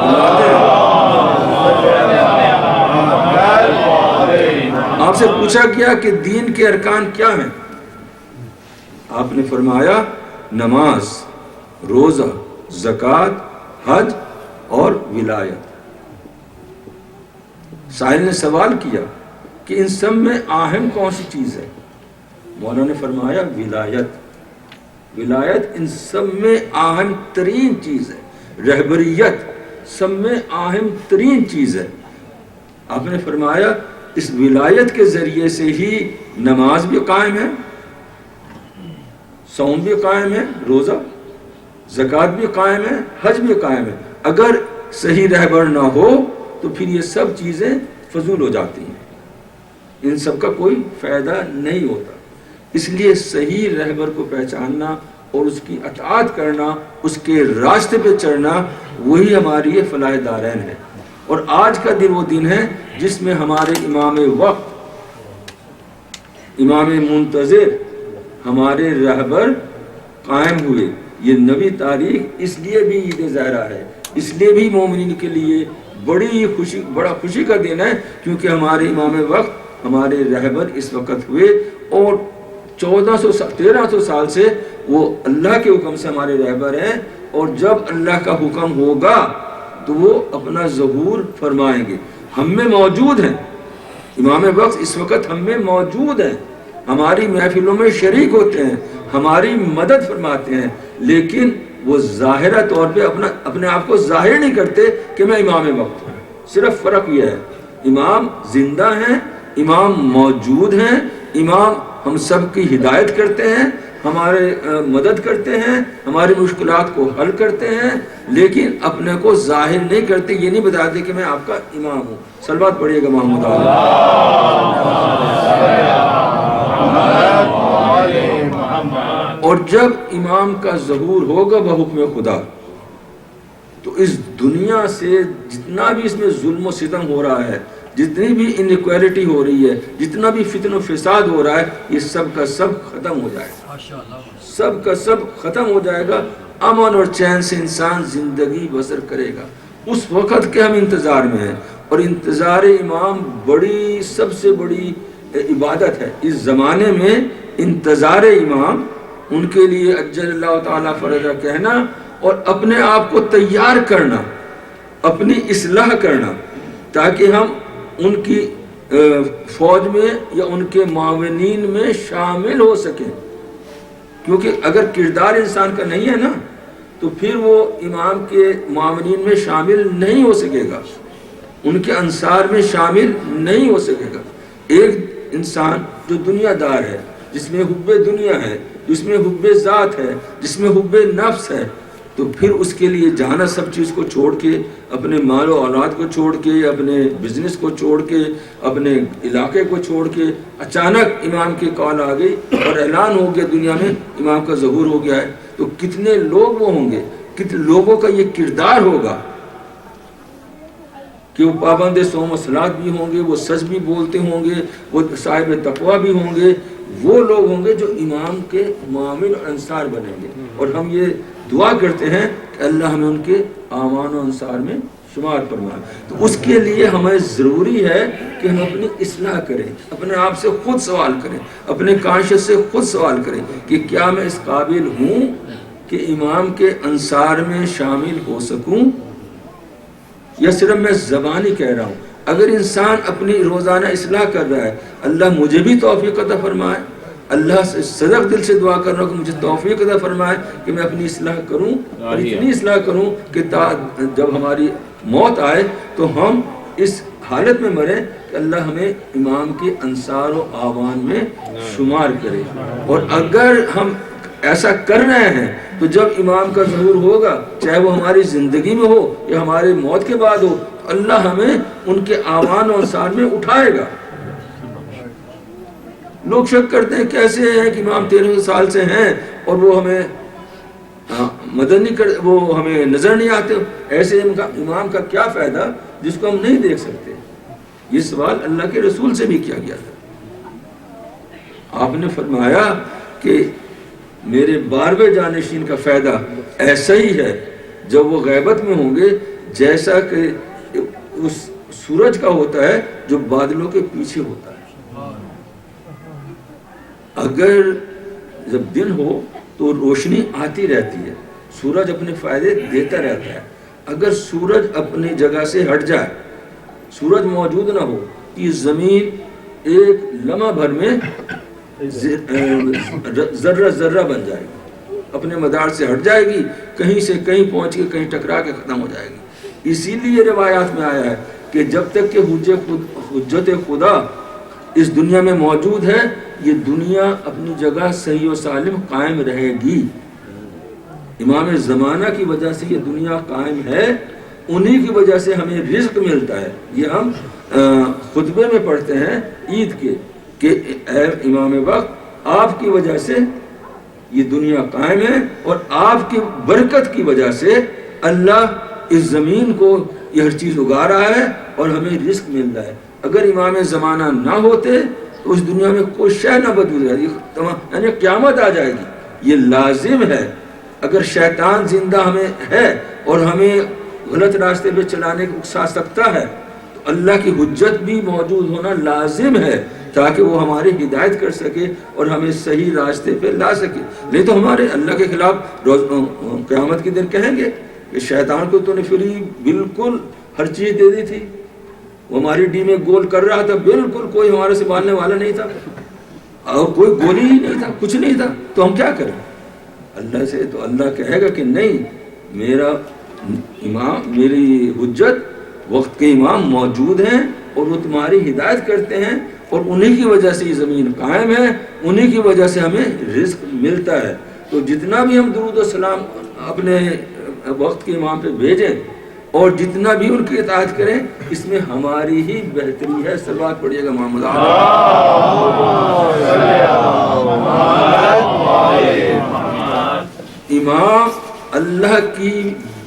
آپ سے پوچھا گیا کہ دین کے ارکان کیا ہیں؟ آپ نے فرمایا نماز, روزہ, زکوٰۃ, حج اور ولایت. سائل نے سوال کیا کہ ان سب میں اہم کون سی چیز ہے؟ مولانا نے فرمایا ولایت. ولایت ان سب میں اہم ترین چیز ہے. رہبریت سب میں اہم ترین چیز ہے. آپ نے فرمایا اس ولایت کے ذریعے سے ہی نماز بھی قائم ہے, صوم بھی قائم ہے, روزہ زکوٰۃ بھی قائم ہے, حج بھی قائم ہے. اگر صحیح رہبر نہ ہو تو پھر یہ سب چیزیں فضول ہو جاتی ہیں, ان سب کا کوئی فائدہ نہیں ہوتا. اس لیے صحیح رہبر کو پہچاننا اور اس کی اطاعت کرنا, اس کے راستے پہ چڑھنا, وہی ہماری فلاح دارین ہے. اور آج کا دن وہ دن ہے جس میں ہمارے امام وقت, امام منتظر, ہمارے رہبر قائم ہوئے. یہ نویں تاریخ اس لیے بھی عید زہرا ہے, اس لیے بھی مومنین کے لیے بڑا خوشی کا دن ہے, کیونکہ ہمارے امام وقت, ہمارے رہبر اس وقت ہوئے اور 1300 سال سے وہ اللہ کے حکم سے ہمارے رہبر ہیں. اور جب اللہ کا حکم ہوگا تو وہ اپنا ظہور فرمائیں گے. ہم میں موجود ہیں, امام وقت اس وقت ہم میں موجود ہیں, ہماری محفلوں میں شریک ہوتے ہیں, ہماری مدد فرماتے ہیں, لیکن وہ ظاہرہ طور پہ اپنے آپ کو ظاہر نہیں کرتے کہ میں امام وقت ہوں. صرف فرق یہ ہے, امام زندہ ہیں, امام موجود ہیں, امام ہم سب کی ہدایت کرتے ہیں, ہمارے مدد کرتے ہیں, ہماری مشکلات کو حل کرتے ہیں, لیکن اپنے کو ظاہر نہیں کرتے. یہ نہیں بتاتے کہ میں آپ کا امام ہوں. صلوات پڑھیے گا محمد اور جب امام کا ظہور ہوگا بحکم خدا, تو اس دنیا سے جتنا بھی اس میں ظلم و ستم ہو رہا ہے، جتنی بھی انیکویلٹی ہو رہی ہے، جتنا بھی فتن و فساد ہو رہا ہے، یہ سب کا سب ختم ہو جائے گا، سب کا سب ختم ہو جائے گا، امن اور چین سے انسان زندگی بسر کرے گا۔ اس وقت کے ہم انتظار میں ہیں، اور انتظار امام بڑی سب سے بڑی عبادت ہے اس زمانے میں۔ انتظار امام، ان کے لیے اجل اللہ تعالیٰ فرجہ کہنا اور اپنے آپ کو تیار کرنا، اپنی اصلاح کرنا، تاکہ ہم ان کی فوج میں یا ان کے معاونین میں شامل ہو سکیں، کیونکہ اگر کردار انسان کا نہیں ہے نا تو پھر وہ امام کے معاونین میں شامل نہیں ہو سکے گا، ان کے انصار میں شامل نہیں ہو سکے گا۔ ایک انسان جو دنیا دار ہے، جس میں حب دنیا ہے، جس میں حب ذات ہے، جس میں حب نفس ہے، تو پھر اس کے لیے جانا سب چیز کو چھوڑ کے، اپنے مال و اولاد کو چھوڑ کے، اپنے بزنس کو چھوڑ کے، اپنے علاقے کو چھوڑ کے، اچانک امام کی کال آ گئی اور اعلان ہو گیا دنیا میں امام کا ظہور ہو گیا ہے، تو کتنے لوگ وہ ہوں گے، کتنے لوگوں کا یہ کردار ہوگا کہ وہ پابند صوم و صلات بھی ہوں گے، وہ سچ بھی بولتے ہوں گے، وہ صاحب تقویٰ بھی ہوں گے، وہ لوگ ہوں گے جو امام کے معاون اور انصار بنیں گے۔ اور ہم یہ دعا کرتے ہیں کہ اللہ ہمیں ان کے اعوان و انصار میں شمار فرمائے۔ تو اس کے لیے ہمیں ضروری ہے کہ ہم اپنی اصلاح کریں، اپنے آپ سے خود سوال کریں، اپنے کانشس سے خود سوال کریں کہ کیا میں اس قابل ہوں کہ امام کے انصار میں شامل ہو سکوں، یا صرف میں زبانی کہہ رہا ہوں۔ اگر انسان اپنی روزانہ اصلاح کر رہا ہے، اللہ مجھے بھی توفیق عطا فرمائے، اللہ سے صدق دل سے دعا کر رہا ہوں کہ مجھے توفیق عطا فرمائے کہ میں اپنی اصلاح کروں، اور اتنی اصلاح کروں کہ جب ہماری موت آئے تو ہم اس حالت میں مریں کہ اللہ ہمیں امام کے انصار و اعوان میں شمار کرے۔ اور اگر ہم ایسا کر رہے ہیں تو جب امام کا ظہور ہوگا، چاہے وہ ہماری زندگی میں ہو یا ہماری موت کے بعد ہو، اللہ ہمیں ان کے اعوان و انصار میں اٹھائے گا۔ لوگ شک کرتے ہیں کیسے ہیں کہ امام 1300 سال سے ہیں اور وہ ہمیں مدد نہیں کر، وہ ہمیں نظر نہیں آتے، ایسے امام کا کیا فائدہ جس کو ہم نہیں دیکھ سکتے؟ یہ سوال اللہ کے رسول سے بھی کیا گیا تھا۔ آپ نے فرمایا کہ میرے 12ویں جانشین کا فائدہ ایسا ہی ہے جب وہ غیبت میں ہوں گے جیسا کہ اس سورج کا ہوتا ہے جو بادلوں کے پیچھے ہوتا ہے۔ اگر جب دن ہو تو روشنی آتی رہتی ہے، سورج اپنے فائدے دیتا رہتا ہے۔ اگر سورج اپنی جگہ سے ہٹ جائے، سورج موجود نہ ہو، یہ زمین ایک لمحہ بھر میں ذرہ ذرہ بن جائے گی، اپنے مدار سے ہٹ جائے گی، کہیں سے کہیں پہنچ کے کہیں ٹکرا کے ختم ہو جائے گی۔ اسی لیے روایات میں آیا ہے کہ جب تک کہ حجت خدا اس دنیا میں موجود ہے، یہ دنیا اپنی جگہ صحیح و سالم قائم رہے گی۔ امام زمانہ کی وجہ سے یہ دنیا قائم ہے، انہی کی وجہ سے ہمیں رزق ملتا ہے۔ یہ ہم خطبے میں پڑھتے ہیں عید کے کہ اے امام وقت، آپ کی وجہ سے یہ دنیا قائم ہے، اور آپ کی برکت کی وجہ سے اللہ اس زمین کو یہ ہر چیز اگا رہا ہے اور ہمیں رزق مل رہا ہے۔ اگر امام زمانہ نہ ہوتے تو اس دنیا میں کوئی شے نہ بدل جائے گی، یعنی قیامت آ جائے گی۔ یہ لازم ہے۔ اگر شیطان زندہ ہمیں ہے اور ہمیں غلط راستے پہ چلانے کو اکسا سکتا ہے تو اللہ کی حجت بھی موجود ہونا لازم ہے تاکہ وہ ہماری ہدایت کر سکے اور ہمیں صحیح راستے پہ لا سکے۔ نہیں تو ہمارے اللہ کے خلاف قیامت کے دن کہیں گے کہ شیطان کو تو نے فری بالکل ہر چیز دے دی تھی، وہ ہماری ڈی میں گول کر رہا تھا، بالکل کوئی ہمارے سے ماننے والا نہیں تھا اور کوئی گولی ہی نہیں تھا، کچھ نہیں تھا، تو ہم کیا کریں اللہ سے؟ تو اللہ کہے گا کہ نہیں، میرا امام، میری حجت، وقت کے امام موجود ہیں اور وہ تمہاری ہدایت کرتے ہیں، اور انہی کی وجہ سے یہ زمین قائم ہے، انہی کی وجہ سے ہمیں رزق ملتا ہے۔ تو جتنا بھی ہم درود و سلام اپنے وقت کے امام پہ بھیجیں اور جتنا بھی ان کی اطاعت کریں، اس میں ہماری ہی بہتری ہے۔ صلوات پڑھیے گا محمد امام اللہ کی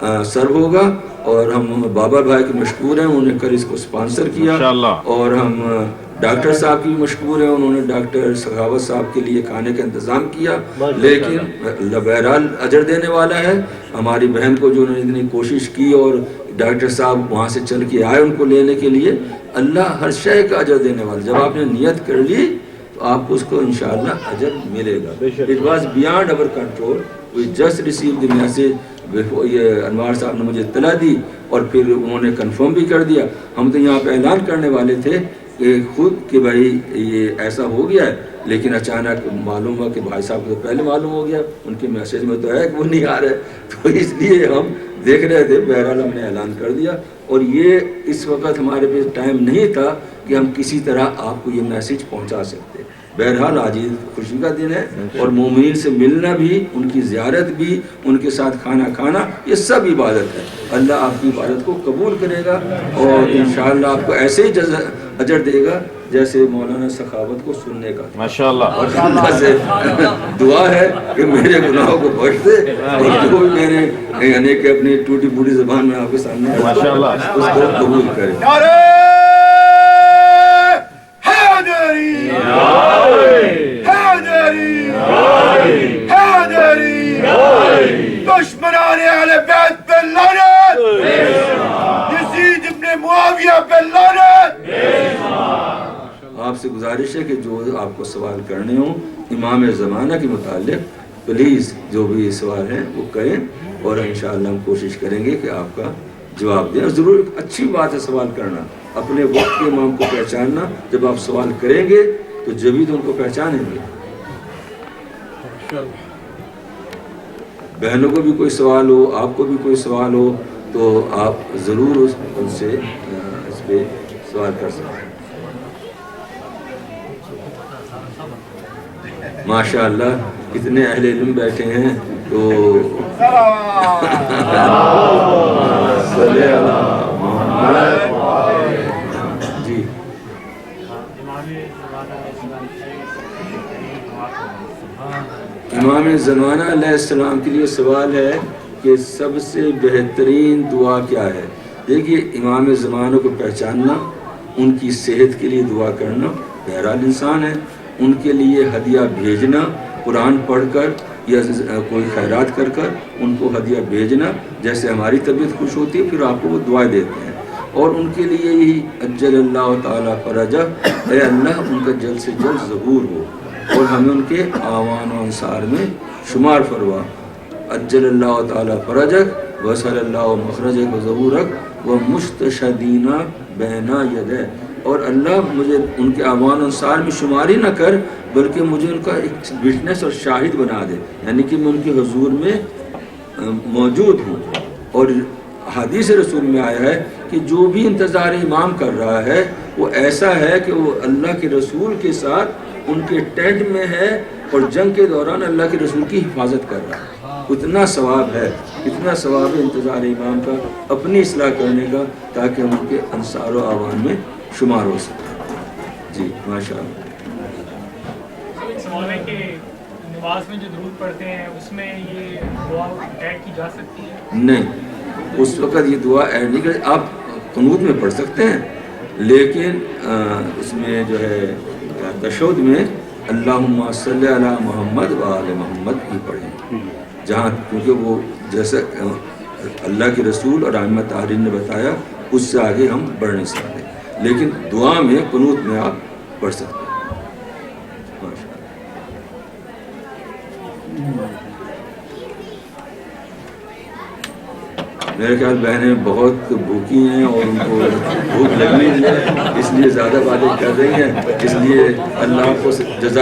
سرو ہوگا، اور ہم بابا بھائی کے مشکور ہیں، انہوں نے کل اس کو سپانسر کیا، اور ہم ڈاکٹر صاحب کی مشکور ہیں، انہوں نے ڈاکٹر سخاوت صاحب کے لیے کھانے کا انتظام کیا، لیکن اللہ بہرحال اجر دینے والا ہے۔ ہماری بہن کو جو انہوں نے اتنی کوشش کی اور ڈاکٹر صاحب وہاں سے چل کے آئے ان کو لینے کے لیے، اللہ ہر شے کا اجر دینے والا۔ جب آپ نے نیت کر لی تو آپ کو اس کو انشاءاللہ اجر ملے گا۔ It was beyond our control. We just received the message. یہ انوار صاحب نے مجھے اطلاع دی اور پھر انہوں نے کنفرم بھی کر دیا۔ ہم تو یہاں پہ اعلان کرنے والے تھے کہ خود کہ بھائی یہ ایسا ہو گیا ہے، لیکن اچانک معلوم ہوا کہ بھائی صاحب کو تو پہلے معلوم ہو گیا، ان کے میسیج میں تو ہے کہ وہ نہیں آ رہے، تو اس لیے ہم دیکھ رہے تھے۔ بہرحال ہم نے اعلان کر دیا، اور یہ اس وقت ہمارے پاس ٹائم نہیں تھا کہ ہم کسی طرح آپ کو یہ میسیج پہنچا سکتے۔ بہرحال آج عید خوشی کا دن ہے، اور مومنین سے ملنا بھی، ان کی زیارت بھی، ان کے ساتھ کھانا کھانا، یہ سب عبادت ہے۔ اللہ آپ کی عبادت کو قبول کرے گا، اور انشاءاللہ آپ کو ایسے ہی اجر دے گا جیسے مولانا سخاوت کو سننے کا۔ ماشاءاللہ۔ اور اللہ سے دعا ہے کہ میرے گناہوں کو بخش دے، اور جو بھی میں نے یعنی کہ اپنی ٹوٹی پھوٹی زبان میں آپ کے سامنے اس کو قبول کرے۔ دشمنان اہل بیت پہ لعنت، یزید ابن معاویہ پہ لعنت۔ آپ سے گزارش ہے کہ جو آپ کو سوال کرنے ہوں امام زمانہ کے متعلق، پلیز جو بھی سوال ہیں وہ کریں، اور انشاءاللہ ہم کوشش کریں گے کہ آپ کا جواب دیں۔ اور ضرور اچھی بات ہے سوال کرنا، اپنے وقت کے امام کو پہچاننا۔ جب آپ سوال کریں گے تو جبھی تو ان کو پہچانیں گے۔ بہنوں کو بھی کوئی سوال ہو، آپ کو بھی کوئی سوال ہو، تو آپ ضرور ان سے اس پہ سوال کر سکتے ہیں۔ ماشاءاللہ اتنے اہل علم بیٹھے ہیں، تو جی امام زمانہ علیہ السلام کے لیے سوال ہے کہ سب سے بہترین دعا کیا ہے؟ دیکھیے، امام زمانہ کو پہچاننا، ان کی صحت کے لیے دعا کرنا، بہرحال انسان ہے، ان کے لیے ہدیہ بھیجنا، قرآن پڑھ کر یا کوئی خیرات کر کر ان کو ہدیہ بھیجنا، جیسے ہماری طبیعت خوش ہوتی ہے پھر آپ کو وہ دعائیں دیتے ہیں، اور ان کے لیے یہی اجل اللہ تعالیٰ فرجہ، اے اللہ ان کا جلد سے جلد ظہور ہو، اور ہمیں ان کے آوان و انصار میں شمار فرما۔ اجل اللہ تعالیٰ فرجک وصل اللہ مخرجک و ظہورک و مستشدینہ بینا یدہ، اور اللہ مجھے ان کے آوان و انصار میں شمار ہی نہ کر، بلکہ مجھے ان کا ایک وٹنس اور شاہد بنا دے، یعنی کہ میں ان کے حضور میں موجود ہوں۔ اور حدیث رسول میں آیا ہے کہ جو بھی انتظار امام کر رہا ہے وہ ایسا ہے کہ وہ اللہ کے رسول کے ساتھ ان کے ٹینٹ میں ہے، اور جنگ کے دوران اللہ کے رسول کی حفاظت کر رہا ہے۔ اتنا ثواب ہے، اتنا ثواب ہے انتظار امام کا، اپنی اصلاح کرنے کا، تاکہ ہم ان کے انصار و اعوان میں شمار ہو سکے۔ جی ماشاء اللہ۔ سوال ہے کہ نماز میں جو درود پڑھتے ہیں اس میں یہ دعا ایڈ کی جا سکتی ہے؟ نہیں، اس وقت یہ دعا ایڈ نہیں کر، آپ قنوت میں پڑھ سکتے ہیں، لیکن اس میں جو ہے تشہد میں اللہم صلی علی محمد و آل محمد ہی پڑھیں، جہاں کیونکہ وہ جیسا اللہ کے رسول اور ائمہ طاہرین نے بتایا اس سے آگے ہم بڑھ نہیں سکتے، لیکن دعا میں قنوت میں آپ پڑھ سکتے ہیں۔ میرے خیال بہنیں بہت بھوکی ہیں اور ان کو بھوک لگنی ہے، اس لیے زیادہ باتیں کر رہی ہیں، اس لیے اللہ کو جزا